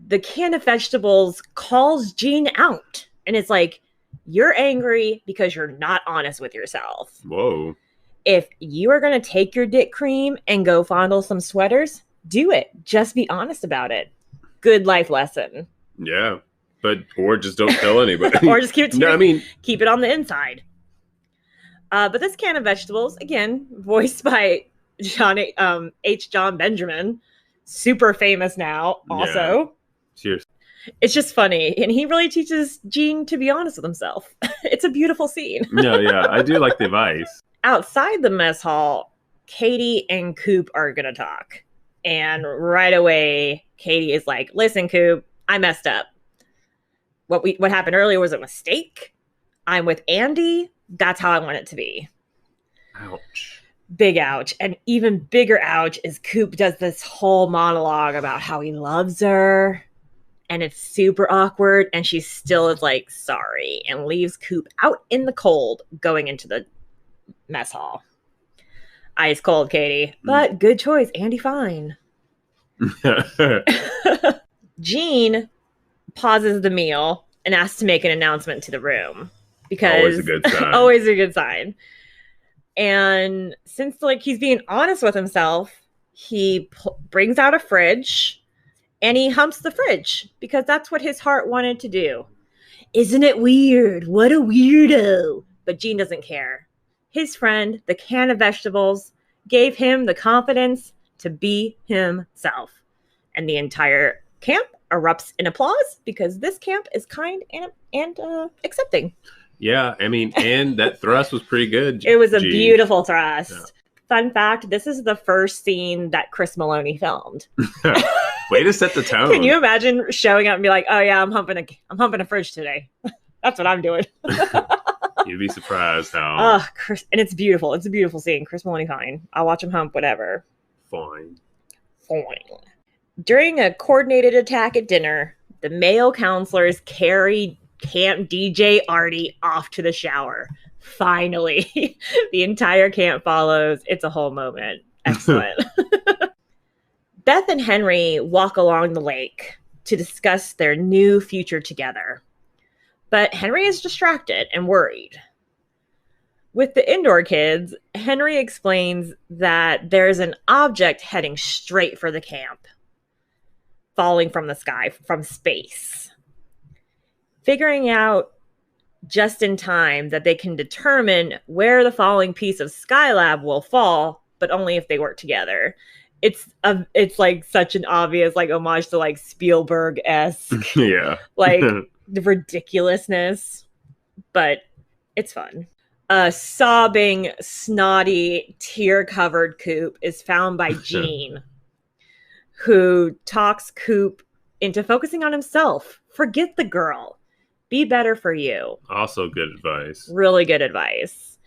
The can of vegetables calls Jean out. And it's like, you're angry because you're not honest with yourself. Whoa. If you are going to take your dick cream and go fondle some sweaters, do it. Just be honest about it. Good life lesson. Yeah. Or just don't tell anybody. Or just keep it keep it on the inside. But this can of vegetables, again, voiced by John Benjamin, super famous now also. Yeah. Cheers. It's just funny. And he really teaches Jean to be honest with himself. It's a beautiful scene. No, yeah. I do like the advice. Outside the mess hall, Katie and Coop are going to talk. And right away, Katie is like, listen, Coop, I messed up. What happened earlier was a mistake. I'm with Andy. That's how I want it to be. Ouch. Big ouch. And even bigger ouch is Coop does this whole monologue about how he loves her. And it's super awkward. And she still is like, sorry. And leaves Coop out in the cold going into the mess hall. Ice cold, Katie. But good choice. Andy fine. Jean pauses the meal and asks to make an announcement to the room. Because always a good sign. Always a good sign. And since he's being honest with himself, he brings out a fridge and he humps the fridge because that's what his heart wanted to do. Isn't it weird? What a weirdo. But Jean doesn't care. His friend, the can of vegetables, gave him the confidence to be himself. And the entire camp erupts in applause because this camp is kind and accepting. Yeah, I mean, and that thrust was pretty good. It was a beautiful thrust. Yeah. Fun fact, this is the first scene that Chris Maloney filmed. Way to set the tone. Can you imagine showing up and be like, oh yeah, I'm humping a fridge today. That's what I'm doing. You'd be surprised how... Chris, and it's beautiful. It's a beautiful scene. Chris Maloney, fine. I'll watch him hump, whatever. Fine. During a coordinated attack at dinner, the male counselors carry Camp DJ Artie off to the shower. Finally. The entire camp follows. It's a whole moment. Excellent. Beth and Henry walk along the lake to discuss their new future together. But Henry is distracted and worried. With the indoor kids, Henry explains that there's an object heading straight for the camp, falling from the sky, from space. Figuring out just in time that they can determine where the falling piece of Skylab will fall, but only if they work together. It's like such an obvious homage to Spielberg-esque. Yeah. The ridiculousness, but it's fun. A sobbing, snotty, tear-covered Coop is found by Jean, who talks Coop into focusing on himself. Forget the girl. Be better for you. Also good advice. Really good advice.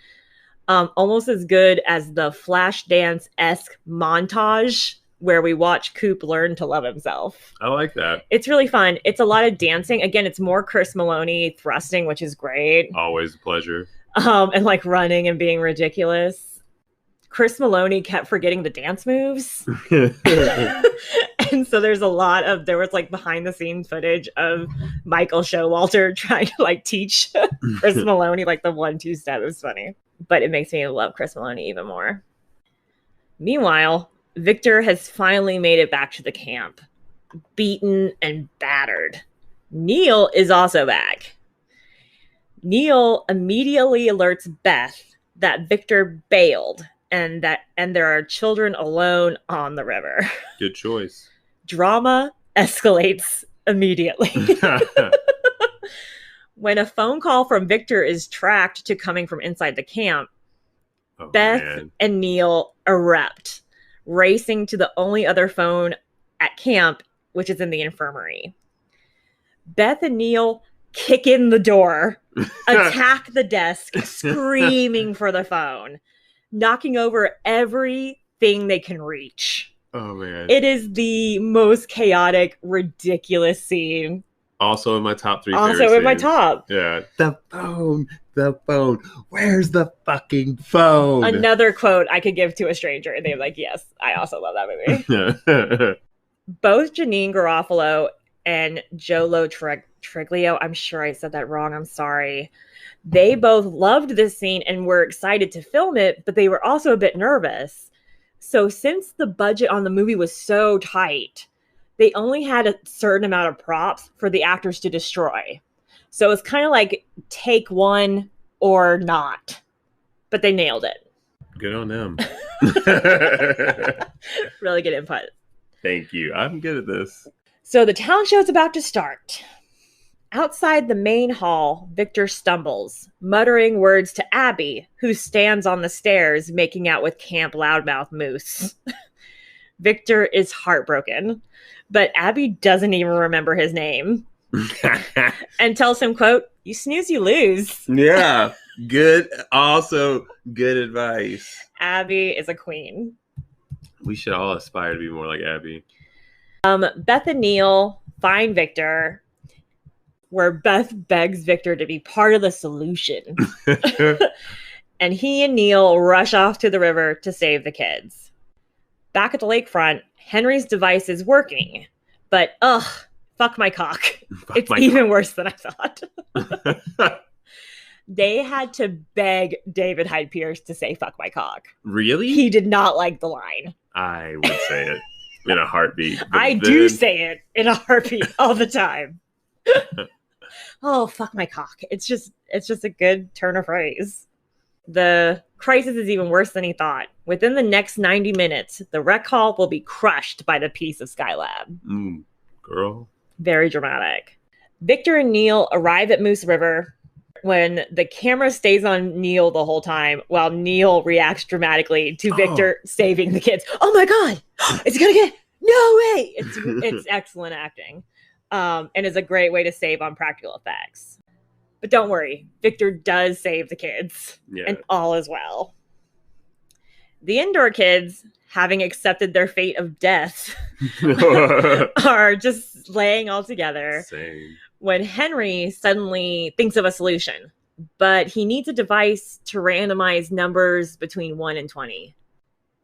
Almost as good as the Flashdance-esque montage where we watch Coop learn to love himself. I like that. It's really fun. It's a lot of dancing. Again, it's more Chris Maloney thrusting, which is great. Always a pleasure. And running and being ridiculous. Chris Maloney kept forgetting the dance moves. And so there was like behind the scenes footage of Michael Showalter trying to like teach Chris Maloney like the 1-2 step. It was funny, but it makes me love Chris Maloney even more. Meanwhile, Victor has finally made it back to the camp, beaten and battered. Neil is also back. Neil immediately alerts Beth that Victor bailed and there are children alone on the river. Good choice. Drama escalates immediately. When a phone call from Victor is tracked to coming from inside the camp, Beth and Neil erupt, racing to the only other phone at camp, which is in the infirmary. Beth and Neil kick in the door, attack the desk, screaming for the phone, knocking over everything they can reach. Oh, man. It is the most chaotic, ridiculous scene. Also in my top 3 Also favorite in my scenes. top. Yeah. The phone. Where's the fucking phone? Another quote I could give to a stranger. And they're like, yes, I also love that movie. Both Janine Garofalo and Jolo Triglio, I'm sure I said that wrong, I'm sorry. They both loved this scene and were excited to film it, but they were also a bit nervous. So since the budget on the movie was so tight, they only had a certain amount of props for the actors to destroy. So it's kind of like take one or not. But they nailed it. Good on them. Really good input. Thank you. I'm good at this. So the talent show is about to start. Outside the main hall, Victor stumbles, muttering words to Abby, who stands on the stairs making out with Camp Loudmouth Moose. Victor is heartbroken, but Abby doesn't even remember his name and tells him, quote, "You snooze, you lose." Yeah. Good. Also, good advice. Abby is a queen. We should all aspire to be more like Abby. Beth and Neil find Victor, where Beth begs Victor to be part of the solution. And he and Neil rush off to the river to save the kids. Back at the lakefront, Henry's device is working, but fuck my cock. It's even worse than I thought. They had to beg David Hyde Pierce to say fuck my cock. Really? He did not like the line. I would say it in a heartbeat. I do say it in a heartbeat all the time. Oh, fuck my cock. It's just a good turn of phrase. The crisis is even worse than he thought. Within the next 90 minutes, the rec hall will be crushed by the piece of Skylab. Girl. Very dramatic. Victor and Neil arrive at Moose River when the camera stays on Neil the whole time while Neil reacts dramatically to Victor saving the kids. Oh my God! It's gonna get... No way! It's excellent acting. And is a great way to save on practical effects. But don't worry, Victor does save the kids, and all is well. The indoor kids, having accepted their fate of death, are just laying all together. Same. When Henry suddenly thinks of a solution, but he needs a device to randomize numbers between 1 and 20.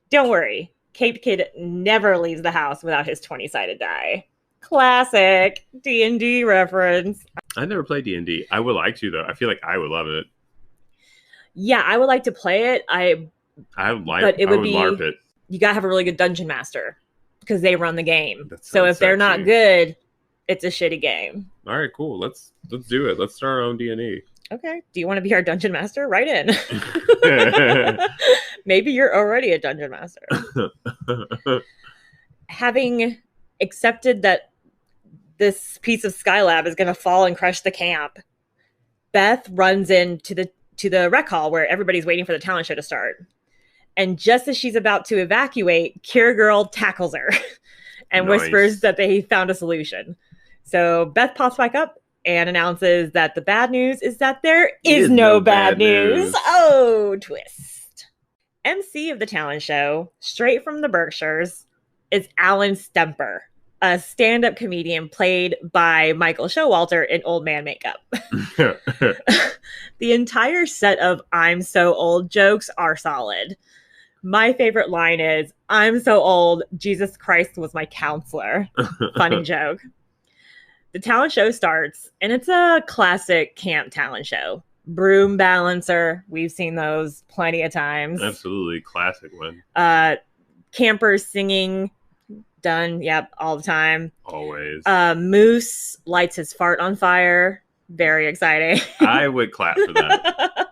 Don't worry, Cape Kid never leaves the house without his 20-sided die. Classic D&D reference. I never played D&D. I would like to, though. I feel like I would love it. Yeah, I would like to play it. I would LARP it. You gotta have a really good dungeon master because they run the game. So if they're not good, it's a shitty game. All right, cool. Let's do it. Let's start our own D&D. Okay. Do you want to be our dungeon master? Write in. Maybe you're already a dungeon master. Having accepted that this piece of Skylab is going to fall and crush the camp, Beth runs into the rec hall where everybody's waiting for the talent show to start. And just as she's about to evacuate, Cure Girl tackles her and whispers that they found a solution. So Beth pops back up and announces that the bad news is that there is no bad news. Oh, twist. MC of the talent show, straight from the Berkshires, is Alan Stemper, a stand-up comedian played by Michael Showalter in old man makeup. The entire set of I'm so old jokes are solid. My favorite line is, "I'm so old, Jesus Christ was my counselor." Funny joke. The talent show starts, and it's a classic camp talent show. Broom balancer. We've seen those plenty of times. Absolutely. Classic one. Campers singing. Done. Yep. All the time. Always. Moose lights his fart on fire. Very exciting. I would clap for that.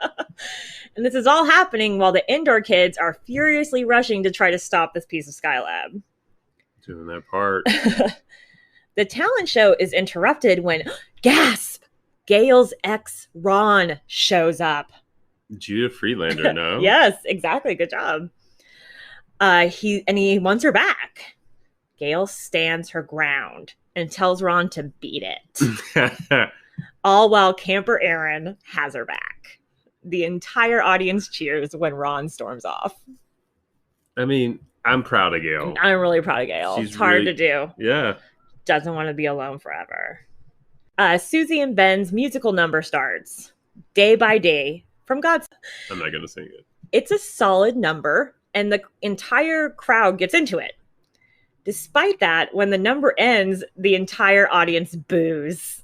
And this is all happening while the indoor kids are furiously rushing to try to stop this piece of Skylab. Doing their part. The talent show is interrupted when, gasp, Gail's ex, Ron, shows up. Judah Friedlander, no? Yes, exactly. Good job. He wants her back. Gail stands her ground and tells Ron to beat it. All while Camper Aaron has her back. The entire audience cheers when Ron storms off. I mean, I'm proud of Gail. I'm really proud of Gail. It's hard to do. Yeah. Doesn't want to be alone forever. Susie and Ben's musical number starts. Day by Day from God's. I'm not going to sing it. It's a solid number, and the entire crowd gets into it. Despite that, when the number ends, the entire audience boos.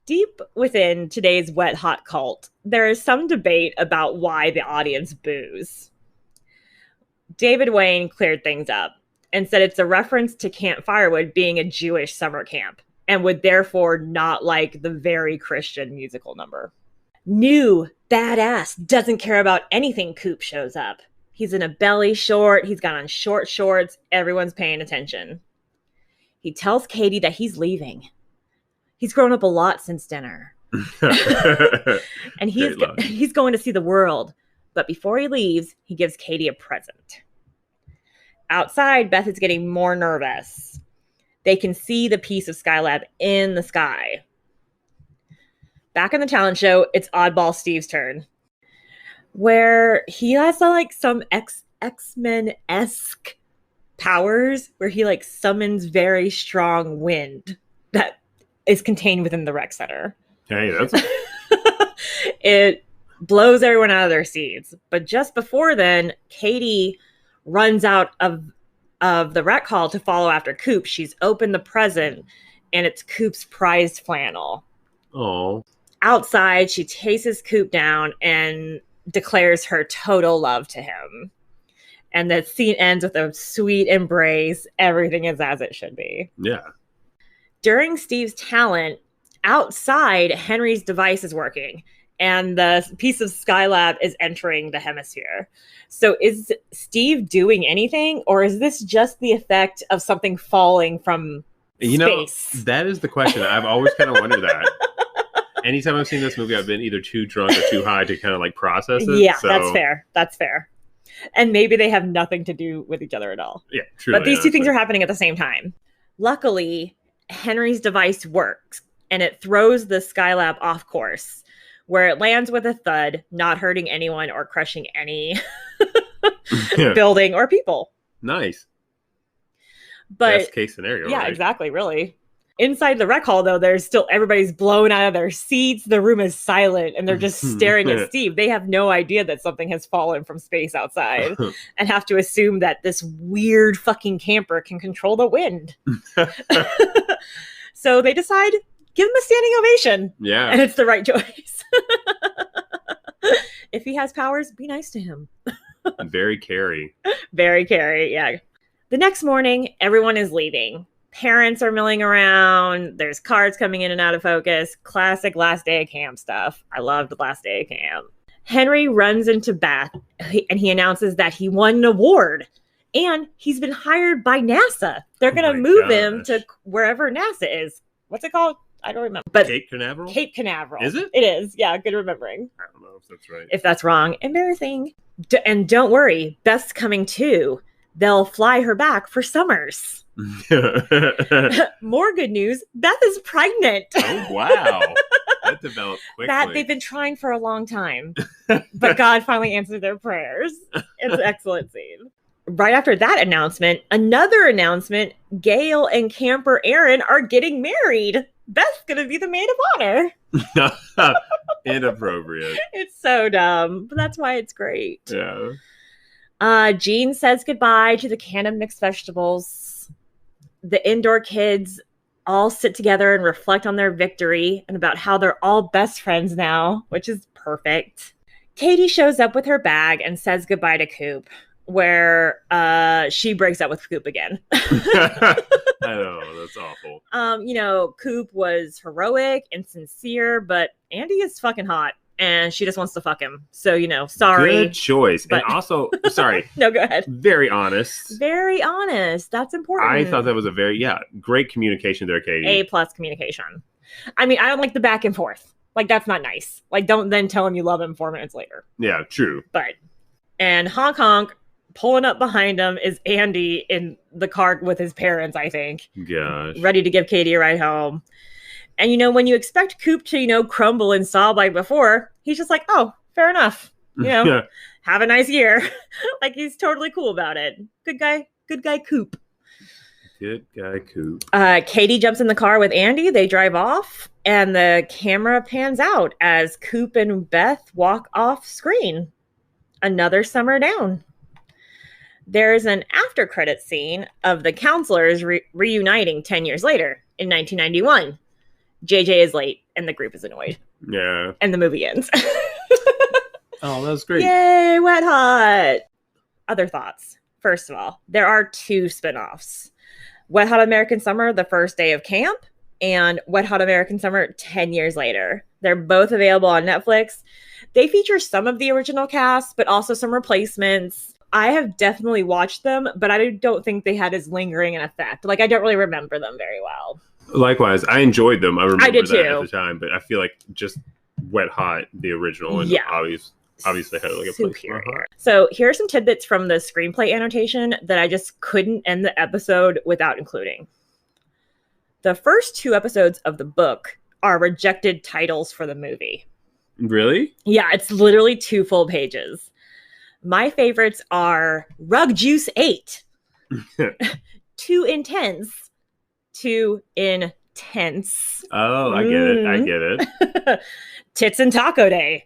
Deep within today's wet hot cult, there is some debate about why the audience boos. David Wayne cleared things up and said it's a reference to Camp Firewood being a Jewish summer camp and would therefore not like the very Christian musical number. New badass doesn't care about anything. Coop shows up. He's in a belly short. He's got on short shorts. Everyone's paying attention. He tells Katie that he's leaving. He's grown up a lot since dinner. And he's going to see the world. But before he leaves, he gives Katie a present. Outside, Beth is getting more nervous. They can see the piece of Skylab in the sky. Back in the talent show, it's Oddball Steve's turn, where he has some X-Men-esque powers, where he summons very strong wind that is contained within the rec center. Hey, that's... It blows everyone out of their seats. But just before then, Katie runs out of the rec hall to follow after Coop. She's opened the present, and it's Coop's prized flannel. Oh. Outside, she chases Coop down and declares her total love to him. And the scene ends with a sweet embrace. Everything is as it should be. Yeah. During Steve's talent, outside, Henry's device is working, and the piece of Skylab is entering the hemisphere. So is Steve doing anything, or is this just the effect of something falling from space? That is the question. I've always kind of wondered that. Anytime I've seen this movie, I've been either too drunk or too high to kind of process it. Yeah, so. That's fair. And maybe they have nothing to do with each other at all. Yeah, truly. But these two things are happening at the same time. Luckily, Henry's device works, and it throws the Skylab off course, where it lands with a thud, not hurting anyone or crushing any building or people. Nice. But best case scenario. Yeah, right? Exactly. Really. Inside the rec hall, though, there's still everybody's blown out of their seats. The room is silent, and they're just staring at Steve. They have no idea that something has fallen from space outside, and have to assume that this weird fucking camper can control the wind. So they decide, give him a standing ovation. Yeah. And it's the right choice. If he has powers, be nice to him. Very Carrie. Very Carrie, yeah. The next morning, everyone is leaving. Parents are milling around. There's cars coming in and out of focus. Classic last day of camp stuff. I loved the last day of camp. Henry runs into Beth, and he announces that he won an award. And he's been hired by NASA. They're going to move him to wherever NASA is. What's it called? I don't remember. But Cape Canaveral? Cape Canaveral. Is it? It is. Yeah, good remembering. I don't know if that's right. If that's wrong, embarrassing. And don't worry, Beth's coming too. They'll fly her back for summers. More good news, Beth is pregnant. Oh, wow. That developed quickly. That they've been trying for a long time. But God finally answered their prayers. It's an excellent scene. Right after that announcement, another announcement, Gail and camper Aaron are getting married. Beth's gonna be the maid of honor. Inappropriate. It's so dumb, but that's why it's great. Yeah. Jean says goodbye to the can of mixed vegetables. The indoor kids all sit together and reflect on their victory and about how they're all best friends now, which is perfect. Katie shows up with her bag and says goodbye to Coop, where she breaks up with Coop again. I know, that's awful. Coop was heroic and sincere, but Andy is fucking hot and she just wants to fuck him. So, sorry. Good choice. But... And also, sorry. No, go ahead. Very honest. Very honest. That's important. I thought that was a great communication there, Katie. A+ communication. I mean, I don't like the back and forth. Like, that's not nice. Like, don't then tell him you love him 4 minutes later. Yeah, true. And honk, pulling up behind him is Andy in the car with his parents, I think. Gosh. Ready to give Katie a ride home. And, when you expect Coop to, crumble and sob like before, he's just like, oh, fair enough. Have a nice year. Like, he's totally cool about it. Good guy Coop. Good guy Coop. Katie jumps in the car with Andy. They drive off, and the camera pans out as Coop and Beth walk off screen. Another summer down. There's an after-credit scene of the counselors reuniting 10 years later in 1991. JJ is late, and the group is annoyed. Yeah. And the movie ends. Oh, that was great. Yay, Wet Hot! Other thoughts. First of all, there are 2 spinoffs. Wet Hot American Summer, the first day of camp, and Wet Hot American Summer 10 years later. They're both available on Netflix. They feature some of the original cast, but also some replacements. I have definitely watched them, but I don't think they had as lingering an effect. Like, I don't really remember them very well. Likewise, I enjoyed them. I remember did that too. at the time, but I feel like just Wet Hot, the original, and obviously had like a place for Hot. So here are some tidbits from the screenplay annotation that I just couldn't end the episode without including. The first 2 episodes of the book are rejected titles for the movie. Really? Yeah, it's literally 2 full pages. My favorites are Rug Juice 8, Too Intense, Too Intense. Oh, I get it. Tits and Taco Day.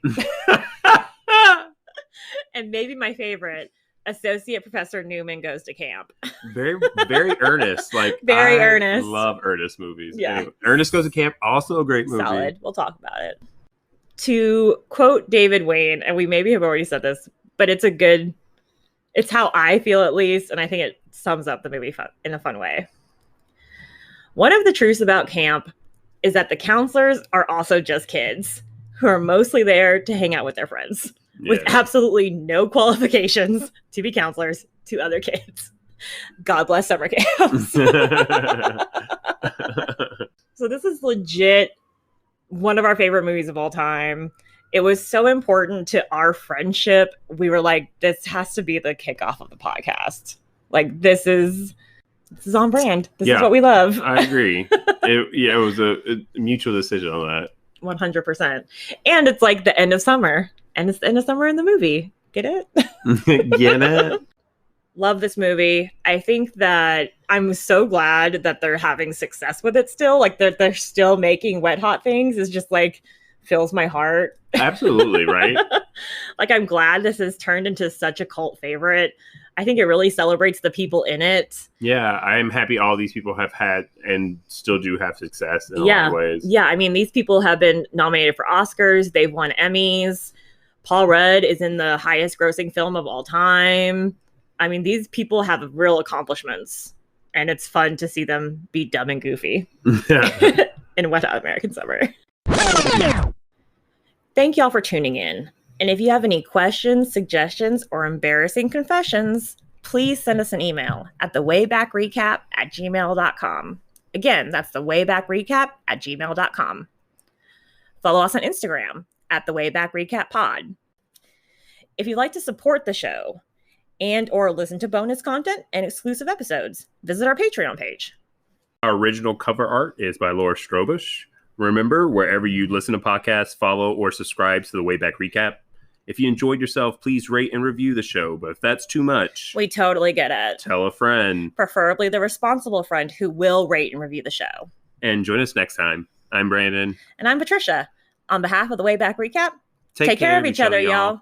And maybe my favorite, Associate Professor Newman Goes to Camp. Very, very earnest. Like, very I earnest. Love earnest movies. Yeah. Anyway, Ernest Goes to Camp, also a great movie. Solid. We'll talk about it. To quote David Wayne, and we maybe have already said this, but it's how I feel at least, and I think it sums up the movie in a fun way. One of the truths about camp is that the counselors are also just kids who are mostly there to hang out with their friends. Yeah. With absolutely no qualifications to be counselors to other kids. God bless summer camps. So this is legit one of our favorite movies of all time. It was so important to our friendship. We were like, this has to be the kickoff of the podcast. Like, this is on brand. This is what we love. I agree. It was a mutual decision on that. 100%. And it's like the end of summer. And it's the end of summer in the movie. Get it? Get it? Love this movie. I think that I'm so glad that they're having success with it still. Like, they're still making Wet Hot things is just like fills my heart. Absolutely, right? Like, I'm glad this has turned into such a cult favorite. I think it really celebrates the people in it. Yeah, I'm happy all these people have had and still do have success in a lot of ways. Yeah, I mean, these people have been nominated for Oscars. They've won Emmys. Paul Rudd is in the highest grossing film of all time. I mean, these people have real accomplishments. And it's fun to see them be dumb and goofy in Wet Hot American Summer. Thank y'all for tuning in. And if you have any questions, suggestions, or embarrassing confessions, please send us an email at thewaybackrecap@gmail.com. Again, that's thewaybackrecap@gmail.com. Follow us on Instagram at thewaybackrecappod. If you'd like to support the show and or listen to bonus content and exclusive episodes, visit our Patreon page. Our original cover art is by Laura Strobush. Remember, wherever you listen to podcasts, follow or subscribe to the Wayback Recap. If you enjoyed yourself, please rate and review the show. But if that's too much, we totally get it. Tell a friend. Preferably the responsible friend who will rate and review the show. And join us next time. I'm Brandon. And I'm Patricia. On behalf of the Way Back Recap, take care of each other, y'all.